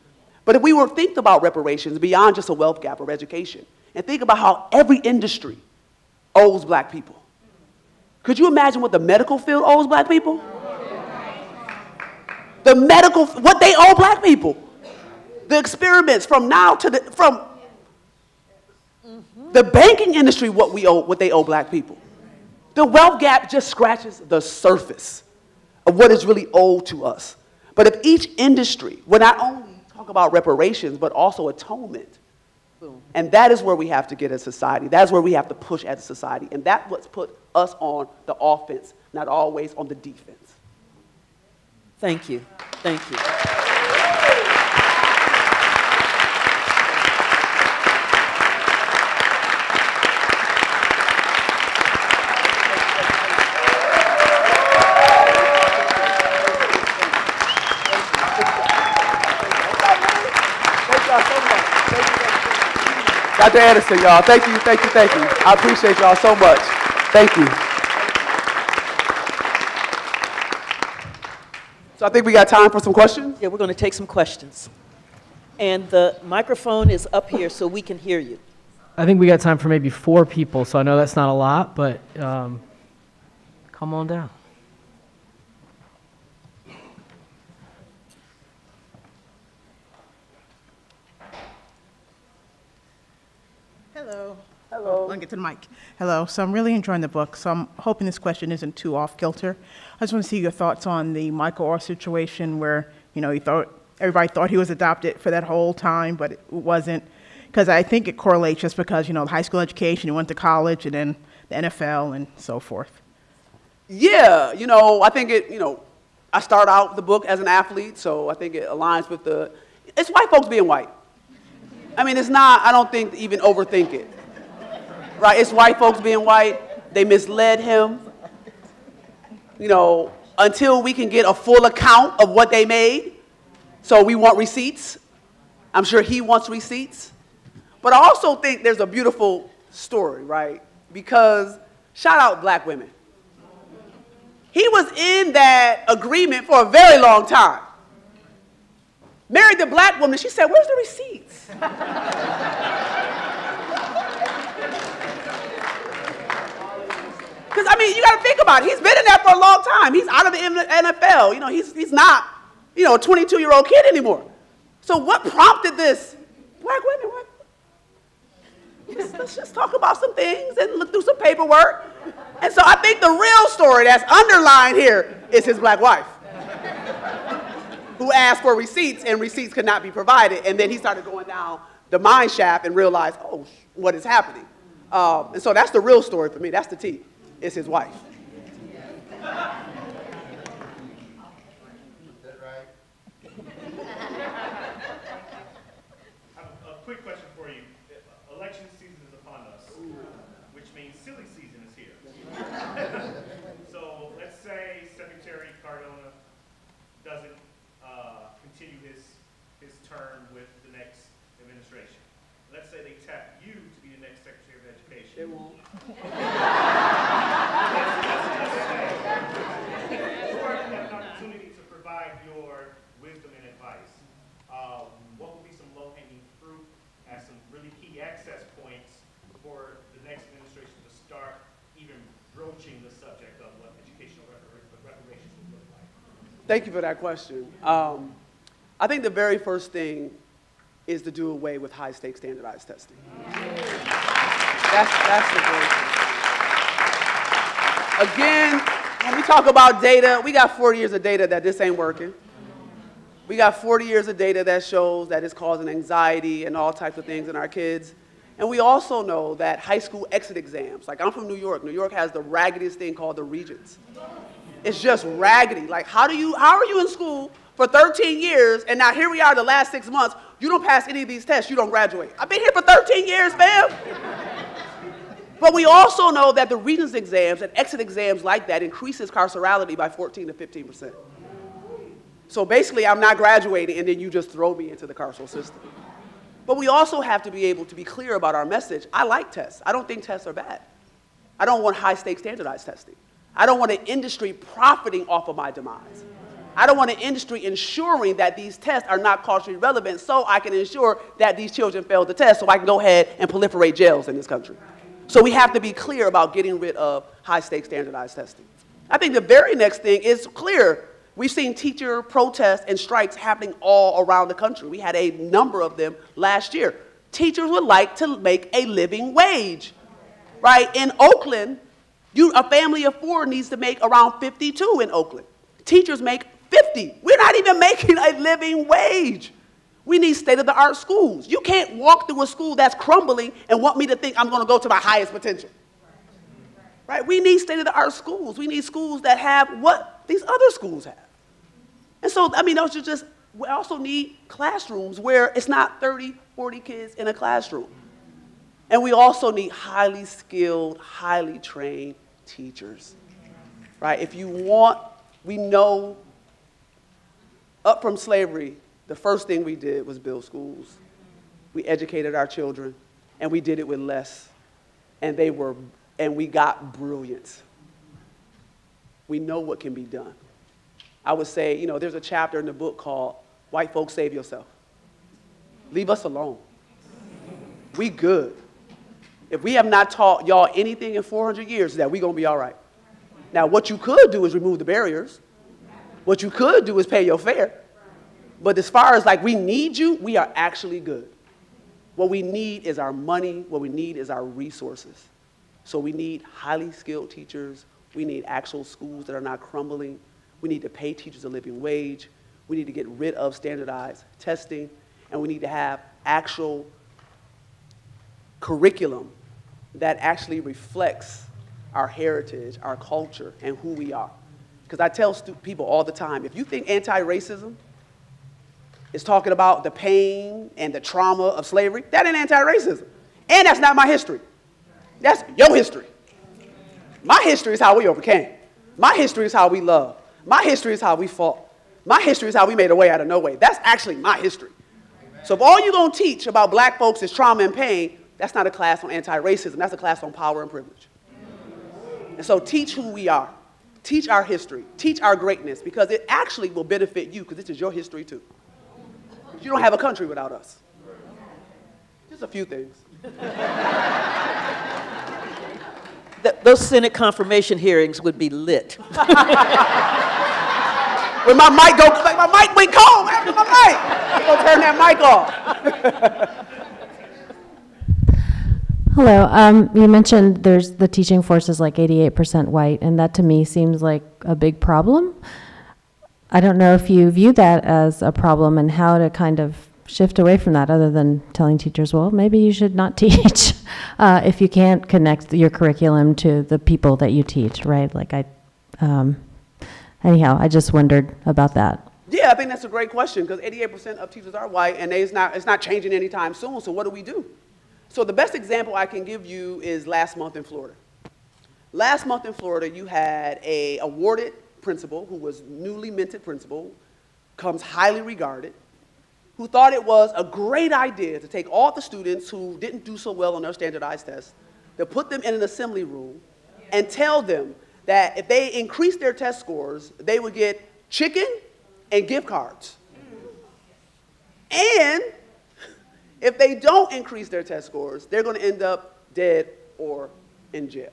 But if we were to think about reparations beyond just a wealth gap of education, and think about how every industry owes black people. Could you imagine what the medical field owes black people? What they owe black people. The experiments from now to the banking industry, what they owe black people. The wealth gap just scratches the surface of what is really owed to us. But if each industry would not only talk about reparations, but also atonement, and that is where we have to get as a society. That's where we have to push as a society. And that's what's put us on the offense, not always on the defense. Thank you. Thank you. Dr. Anderson, y'all, thank you. I appreciate y'all so much. Thank you. So I think we got time for some questions. Yeah, we're going to take some questions. And the microphone is up here so we can hear you. I think we got time for maybe 4 people, so I know that's not a lot, but come on down. Hello. Hello. Let me get to the mic. Hello. So I'm really enjoying the book. So I'm hoping this question isn't too off kilter. I just want to see your thoughts on the Michael Orr situation where, everybody thought he was adopted for that whole time, but it wasn't. Because I think it correlates just because, high school education, he went to college, and then the NFL and so forth. Yeah, I think I start out the book as an athlete, so I think it aligns with it's white folks being white. I mean, it's not, I don't think, even overthink it. Right, it's white folks being white. They misled him. Until we can get a full account of what they made. So we want receipts. I'm sure he wants receipts. But I also think there's a beautiful story, right? Because shout out black women. He was in that agreement for a very long time. Married the black woman, she said, "Where's the receipts?" Because, you got to think about it. He's been in there for a long time. He's out of the NFL. He's not, a 22-year-old kid anymore. So what prompted this? Black women, let's just talk about some things and look through some paperwork. And so I think the real story that's underlined here is his black wife, who asked for receipts, and receipts could not be provided. And then he started going down the mine shaft and realized, oh, what is happening? And so that's the real story for me. That's the tea. It's his wife. A quick question for you. Election season is upon us, which means silly season is here. So let's say Secretary Cardona doesn't continue his term with the next administration. Let's say they tap you to be the next Secretary of Education. They won't. You have an opportunity to provide your wisdom and advice. What would be some low-hanging fruit as some really key access points for the next administration to start even broaching the subject of what educational reparations would look like? Thank you for that question. I think the very first thing is to do away with high-stakes standardized testing. That's the very thing. Again, when we talk about data, we got 40 years of data that this ain't working. We got 40 years of data that shows that it's causing anxiety and all types of things in our kids. And we also know that high school exit exams, like I'm from New York. New York has the raggediest thing called the Regents. It's just raggedy. Like, how are you in school for 13 years, and now here we are the last 6 months, you don't pass any of these tests, you don't graduate. I've been here for 13 years, fam. But we also know that the Regents exams and exit exams like that increases carcerality by 14 to 15%. So basically, I'm not graduating, and then you just throw me into the carceral system. But we also have to be able to be clear about our message. I like tests. I don't think tests are bad. I don't want high-stakes standardized testing. I don't want an industry profiting off of my demise. I don't want an industry ensuring that these tests are not culturally relevant so I can ensure that these children fail the test so I can go ahead and proliferate jails in this country. So we have to be clear about getting rid of high-stakes standardized testing. I think the very next thing is clear. We've seen teacher protests and strikes happening all around the country. We had a number of them last year. Teachers would like to make a living wage, right? In Oakland, a family of 4 needs to make around 52 in Oakland. Teachers make 50. We're not even making a living wage. We need state-of-the-art schools. You can't walk through a school that's crumbling and want me to think I'm going to go to my highest potential. Right? We need state-of-the-art schools. We need schools that have what these other schools have. And so, I mean, we also need classrooms where it's not 30, 40 kids in a classroom. And we also need highly skilled, highly trained teachers. Right? If you want, we know up from slavery, the first thing we did was build schools. We educated our children, and we did it with less. And we got brilliance. We know what can be done. I would say, you know, there's a chapter in the book called White Folks Save Yourself. Leave us alone. We good. If we have not taught y'all anything in 400 years, that we're going to be all right. Now, what you could do is remove the barriers. What you could do is pay your fare. But as far as like we need you, we are actually good. What we need is our money. What we need is our resources. So we need highly skilled teachers. We need actual schools that are not crumbling. We need to pay teachers a living wage. We need to get rid of standardized testing. And we need to have actual curriculum that actually reflects our heritage, our culture, and who we are. Because I tell people all the time, if you think anti-racism is talking about the pain and the trauma of slavery, that ain't anti-racism. And that's not my history. That's your history. My history is how we overcame. My history is how we love. My history is how we fought. My history is how we made a way out of no way. That's actually my history. So if all you're going to teach about black folks is trauma and pain, that's not a class on anti-racism. That's a class on power and privilege. And so teach who we are. Teach our history. Teach our greatness, because it actually will benefit you, because this is your history too. You don't have a country without us. Just a few things. Those Senate confirmation hearings would be lit. When my mic go, like my mic went cold after my mic. You're gonna turn that mic off. Hello. You mentioned there's the teaching force is like 88% white, and that to me seems like a big problem. I don't know if you view that as a problem and how to kind of shift away from that, other than telling teachers, well, maybe you should not teach if you can't connect your curriculum to the people that you teach, right? Like anyhow, I just wondered about that. Yeah, I think that's a great question, because 88% of teachers are white, and it's not changing anytime soon, so what do we do? So the best example I can give you is last month in Florida. Last month in Florida, you had an awarded principal who was newly minted principal, comes highly regarded, who thought it was a great idea to take all the students who didn't do so well on their standardized tests, to put them in an assembly room and tell them that if they increased their test scores, they would get chicken and gift cards. And if they don't increase their test scores, they're going to end up dead or in jail.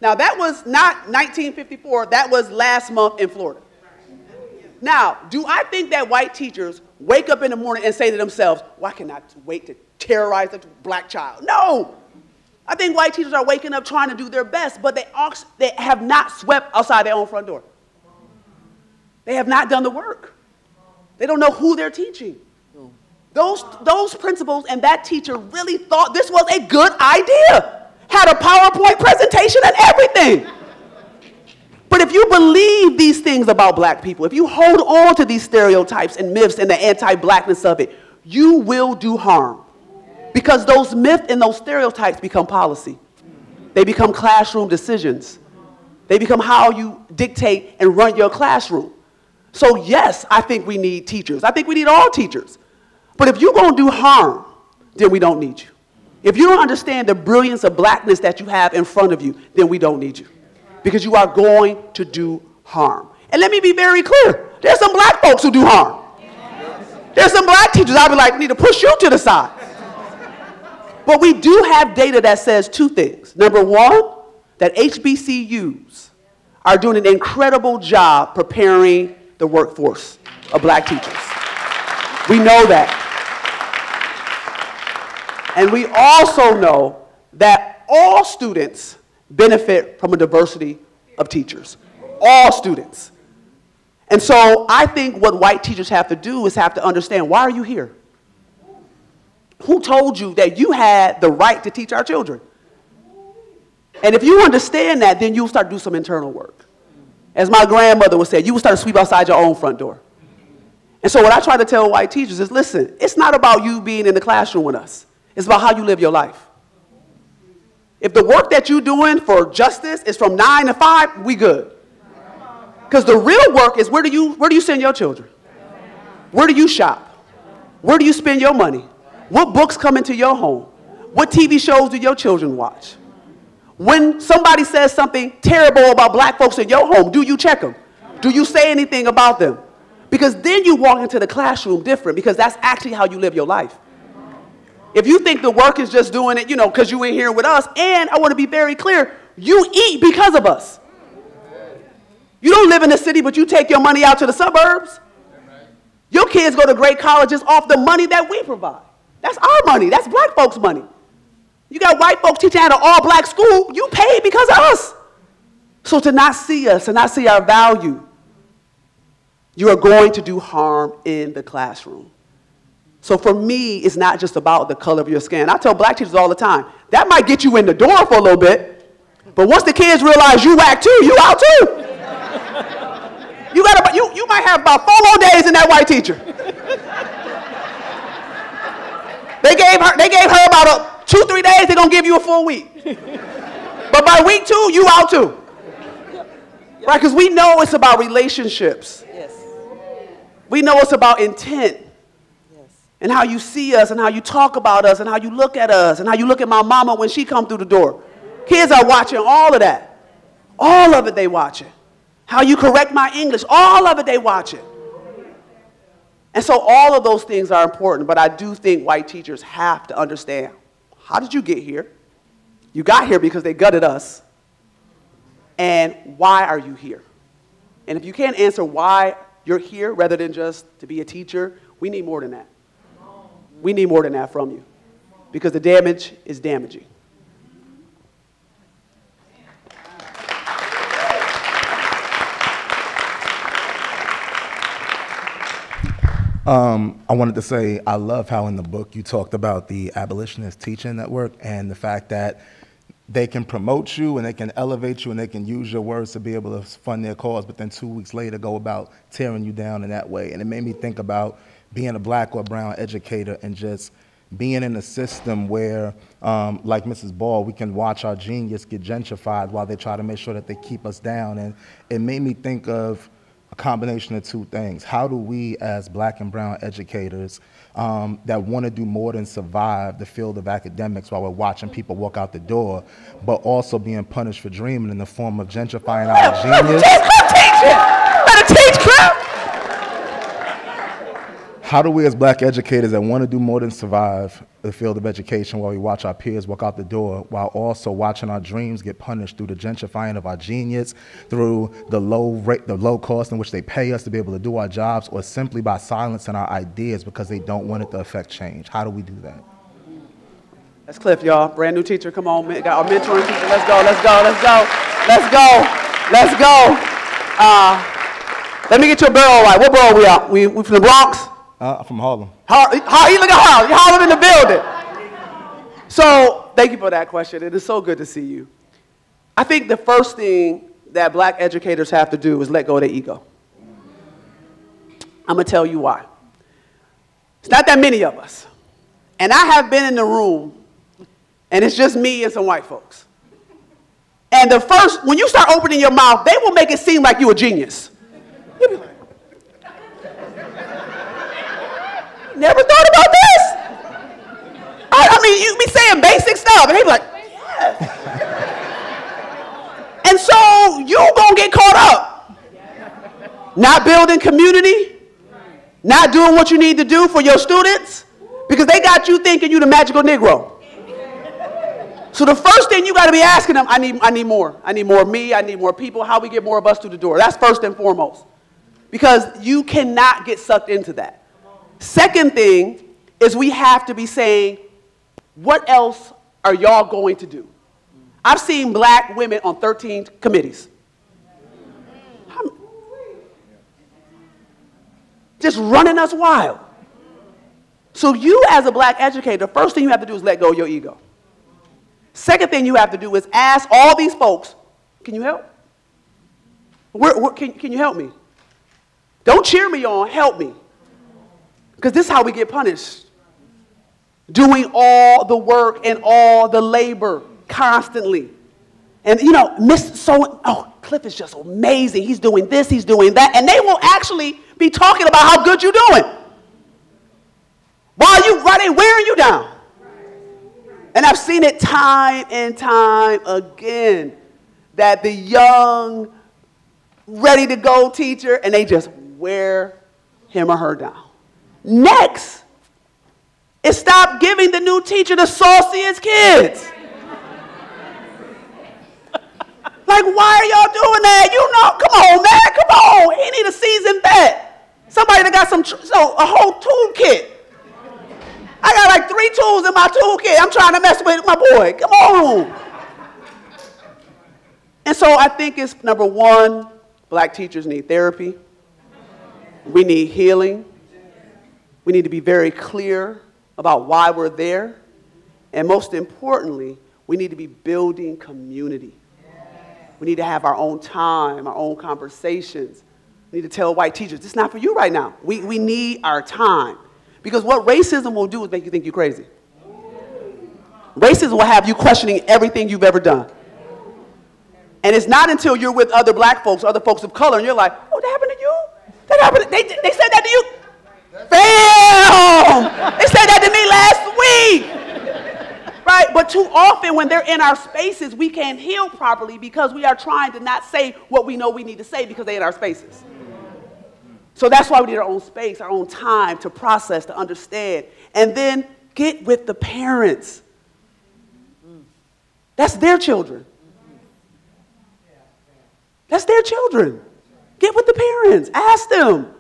Now, that was not 1954. That was last month in Florida. Now, do I think that white teachers wake up in the morning and say to themselves, well, I cannot wait to terrorize a black child? No. I think white teachers are waking up trying to do their best, but they have not swept outside their own front door. They have not done the work. They don't know who they're teaching. Those principals and that teacher really thought this was a good idea. Had a PowerPoint presentation and everything. But if you believe these things about black people, if you hold on to these stereotypes and myths and the anti-blackness of it, you will do harm. Because those myths and those stereotypes become policy. They become classroom decisions. They become how you dictate and run your classroom. So yes, I think we need teachers. I think we need all teachers. But if you're going to do harm, then we don't need you. If you don't understand the brilliance of blackness that you have in front of you, then we don't need you. Because you are going to do harm. And let me be very clear. There's some black folks who do harm. There's some black teachers I'll be like, need to push you to the side. But we do have data that says two things. Number one, that HBCUs are doing an incredible job preparing the workforce of black teachers. We know that. And we also know that all students benefit from a diversity of teachers. All students. And so I think what white teachers have to do is have to understand, why are you here? Who told you that you had the right to teach our children? And if you understand that, then you'll start to do some internal work. As my grandmother would say, you will start to sweep outside your own front door. And so what I try to tell white teachers is, listen, it's not about you being in the classroom with us. It's about how you live your life. If the work that you're doing for justice is from 9 to 5, we good. Because the real work is, where do you send your children? Where do you shop? Where do you spend your money? What books come into your home? What TV shows do your children watch? When somebody says something terrible about black folks in your home, do you check them? Do you say anything about them? Because then you walk into the classroom different, because that's actually how you live your life. If you think the work is just doing it, because you ain't here with us, and I want to be very clear, you eat because of us. You don't live in the city, but you take your money out to the suburbs. Your kids go to great colleges off the money that we provide. That's our money. That's black folks' money. You got white folks teaching at an all-black school. You pay because of us. So to not see us and not see our value, you are going to do harm in the classroom. So for me, it's not just about the color of your skin. I tell black teachers all the time, that might get you in the door for a little bit, but once the kids realize you whack too, you out too. You might have about 4 more days in that white teacher. They gave her about 2-3 days, they're gonna give you a full week. But by week 2, you out too. Right, because we know it's about relationships. Yes. We know it's about intent. And how you see us, and how you talk about us, and how you look at us, and how you look at my mama when she come through the door. Kids are watching all of that. All of it they watching. How you correct my English, all of it they watching. And so all of those things are important, but I do think white teachers have to understand, how did you get here? You got here because they gutted us. And why are you here? And if you can't answer why you're here rather than just to be a teacher, we need more than that. We need more than that from you, because the damage is damaging. I wanted to say, I love how in the book you talked about the abolitionist teaching network and the fact that they can promote you and they can elevate you and they can use your words to be able to fund their cause, but then 2 weeks later go about tearing you down in that way. And it made me think about being a black or brown educator and just being in a system where, like Mrs. Ball, we can watch our genius get gentrified while they try to make sure that they keep us down. And it made me think of a combination of two things. How do we as black and brown educators that want to do more than survive the field of academics while we're watching people walk out the door, but also being punished for dreaming in the form of gentrifying our genius? Better teach, crap! How do we as black educators that want to do more than survive the field of education while we watch our peers walk out the door, while also watching our dreams get punished through the gentrifying of our genius, through the low cost in which they pay us to be able to do our jobs, or simply by silencing our ideas because they don't want it to affect change? How do we do that? That's Cliff, y'all. Brand new teacher. Come on, got our mentoring teacher. Let's go, let's go, let's go, let's go, let's go. Let me get your borough right. What borough we out? We from the Bronx? From Harlem. You look at Harlem. Harlem in the building. So thank you for that question. It is so good to see you. I think the first thing that black educators have to do is let go of their ego. I'm going to tell you why. It's not that many of us. And I have been in the room, and it's just me and some white folks. And when you start opening your mouth, they will make it seem like you're a genius. You'll be like, never thought about this? I mean, you be saying basic stuff, and they be like, yes. And so you're going to get caught up. Not building community, not doing what you need to do for your students, because they got you thinking you're the magical Negro. So the first thing you got to be asking them, I need more. I need more of me. I need more people. How we get more of us through the door. That's first and foremost. Because you cannot get sucked into that. Second thing is we have to be saying, what else are y'all going to do? I've seen black women on 13 committees. Just running us wild. So you as a black educator, the first thing you have to do is let go of your ego. Second thing you have to do is ask all these folks, can you help? Can you help me? Don't cheer me on, help me. Because this is how we get punished. Doing all the work and all the labor constantly. And you know, Cliff is just amazing. He's doing this, he's doing that. And they will actually be talking about how good you're doing. While they wearing you down. And I've seen it time and time again, that the young, ready to go teacher, and they just wear him or her down. Next, is stop giving the new teacher the sauciest kids. Like, why are y'all doing that? You know, come on, man, come on. He need a seasoned vet. Somebody that got a whole toolkit. I got like 3 tools in my toolkit. I'm trying to mess with my boy. Come on. And so I think it's, number one, black teachers need therapy. We need healing. We need to be very clear about why we're there. And most importantly, we need to be building community. We need to have our own time, our own conversations. We need to tell white teachers, this is not for you right now. We need our time. Because what racism will do is make you think you're crazy. Racism will have you questioning everything you've ever done. And it's not until you're with other black folks, other folks of color, and you're like, oh, that happened to you? That happened they said that to you? Bam! They said that to me last week. Right? But too often when they're in our spaces, we can't heal properly because we are trying to not say what we know we need to say because they're in our spaces. So that's why we need our own space, our own time to process, to understand. And then get with the parents. That's their children. That's their children. Get with the parents. Ask them,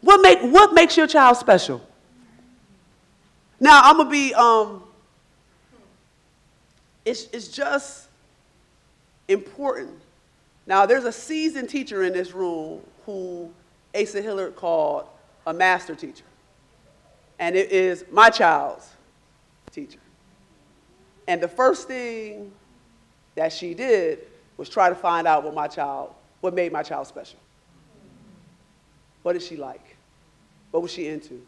what makes your child special? Now, I'm going to be, it's just important. Now, there's a seasoned teacher in this room who Asa Hillard called a master teacher. And it is my child's teacher. And the first thing that she did was try to find out what made my child special. What did she like? What was she into?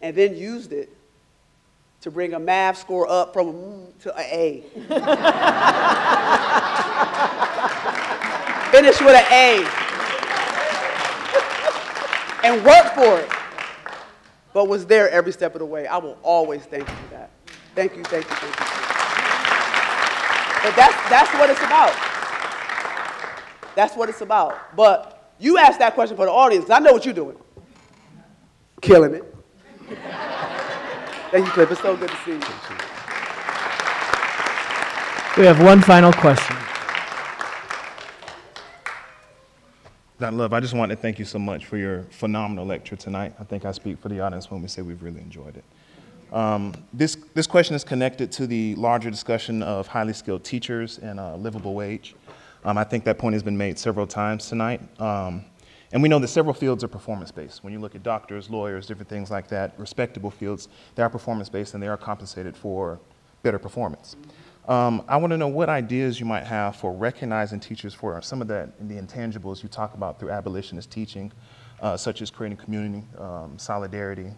And then used it to bring a math score up from a to an A. Finish with an A. And worked for it. But was there every step of the way. I will always thank you for that. Thank you, thank you, thank you. But that's what it's about. That's what it's about. But you asked that question for the audience, because I know what you're doing. Killing it. Thank you, Cliff. It's so good to see you. We have one final question. Dr. Love, I just want to thank you so much for your phenomenal lecture tonight. I think I speak for the audience when we say we've really enjoyed it. This question is connected to the larger discussion of highly skilled teachers and a livable wage. I think that point has been made several times tonight. And we know that several fields are performance-based. When you look at doctors, lawyers, different things like that, respectable fields, they are performance-based and they are compensated for better performance. I want to know what ideas you might have for recognizing teachers for some of the intangibles you talk about through abolitionist teaching, such as creating community, solidarity,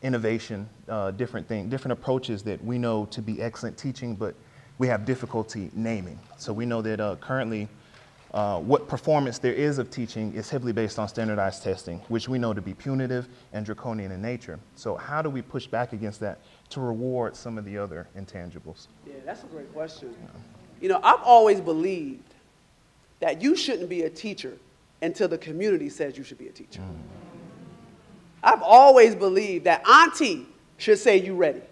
innovation, different approaches that we know to be excellent teaching, but we have difficulty naming. So we know that currently what performance there is of teaching is heavily based on standardized testing, which we know to be punitive and draconian in nature. So how do we push back against that to reward some of the other intangibles? Yeah, that's a great question. You know, I've always believed that you shouldn't be a teacher until the community says you should be a teacher. I've always believed that auntie should say you ready.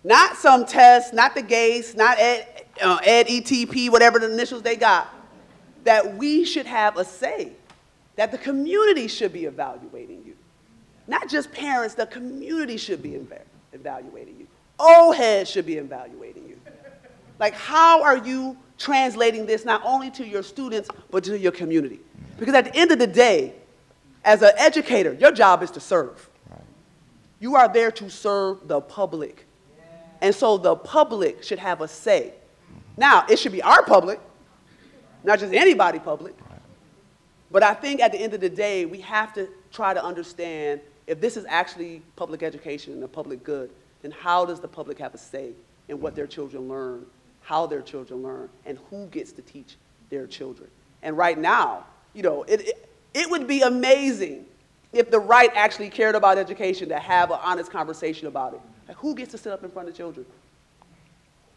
Not some test, not the GACE, not ETP, whatever the initials they got, that we should have a say, that the community should be evaluating you. Not just parents, the community should be evaluating you. Old heads should be evaluating you. Like, how are you translating this not only to your students, but to your community? Because at the end of the day, as an educator, your job is to serve. You are there to serve the public. And so the public should have a say. Now, it should be our public, not just anybody public. But I think at the end of the day, we have to try to understand if this is actually public education and the public good, then how does the public have a say in what their children learn, how their children learn, and who gets to teach their children? And right now, you know, it would be amazing if the right actually cared about education to have an honest conversation about it. Like, who gets to sit up in front of children?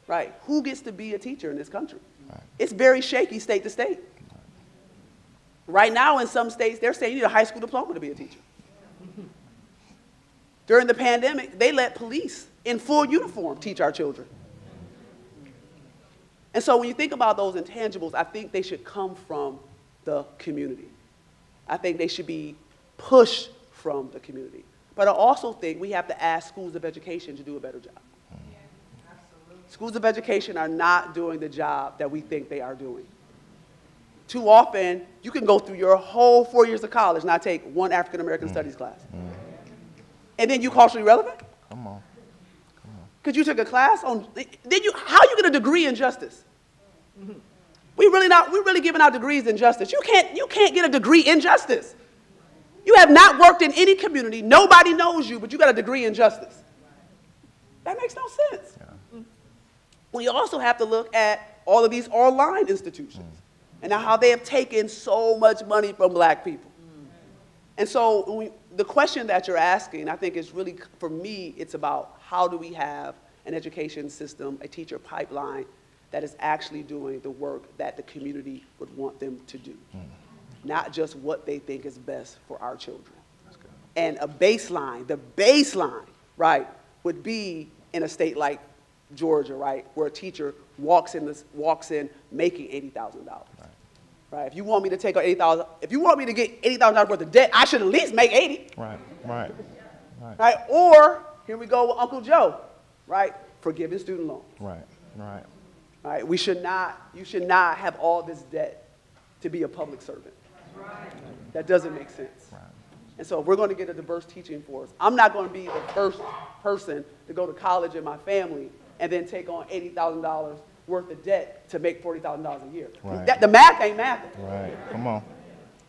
Right? Who gets to be a teacher in this country? Right. It's very shaky state to state. Right now in some states, they're saying you need a high school diploma to be a teacher. During the pandemic, they let police in full uniform teach our children. And so when you think about those intangibles, I think they should come from the community. I think they should be pushed from the community. But I also think we have to ask schools of education to do a better job. Schools of education are not doing the job that we think they are doing. Too often, you can go through your whole 4 years of college and not take one African American studies class. And then you culturally relevant? Come on. Because you took a class on, how you get a degree in justice? We're really giving out degrees in justice. You can't get a degree in justice. You have not worked in any community, nobody knows you, but you got a degree in justice. That makes no sense. Yeah. We also have to look at all of these online institutions and how they have taken so much money from black people. And so the question that you're asking, I think is really, for me, it's about how do we have an education system, a teacher pipeline that is actually doing the work that the community would want them to do. Not just what they think is best for our children. And a baseline, the baseline, right, would be in a state like Georgia, right, where a teacher walks in making $80,000. Right? If you want me to take $80,000, if you want me to get $80,000 worth of debt, I should at least make 80. Right. Right? Or here we go with Uncle Joe, right? Forgiving student loans. Right? You should not have all this debt to be a public servant. That doesn't make sense. And so if we're going to get a diverse teaching force, I'm not going to be the first person to go to college in my family and then take on $80,000 worth of debt to make $40,000 a year. The math ain't mathing. Come on.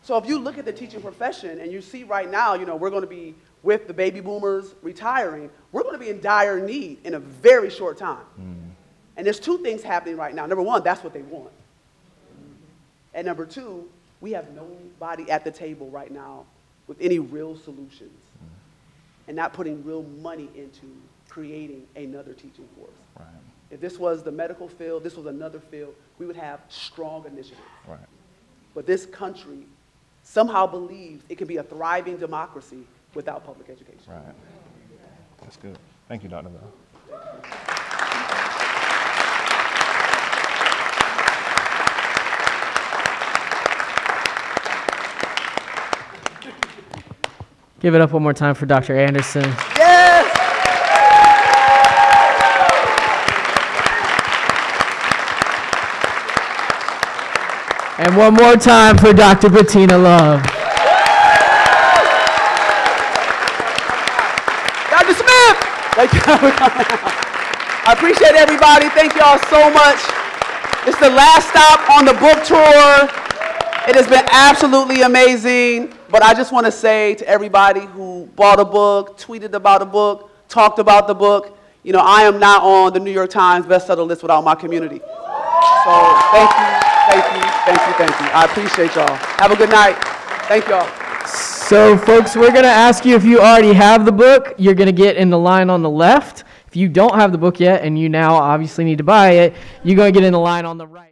So if you look at the teaching profession and you see right now, you know, we're going to be, with the baby boomers retiring, we're going to be in dire need in a very short time. And there's two things happening right now. Number one, that's what they want. And number two, we have nobody at the table right now with any real solutions and not putting real money into creating another teaching force. If this was the medical field, this was another field, we would have strong initiatives. But this country somehow believes it can be a thriving democracy without public education. That's good. Thank you, Dr. Love. Give it up one more time for Dr. Anderson. Yes! And one more time for Dr. Bettina Love. Dr. Smith! Thank you. I appreciate everybody. Thank y'all so much. It's the last stop on the book tour. It has been absolutely amazing. But I just want to say to everybody who bought a book, tweeted about a book, talked about the book, you know, I am not on the New York Times bestseller list without my community. So thank you, thank you, thank you, thank you. I appreciate y'all. Have a good night. Thank y'all. So folks, we're going to ask you if you already have the book, you're going to get in the line on the left. If you don't have the book yet and you now obviously need to buy it, you're going to get in the line on the right.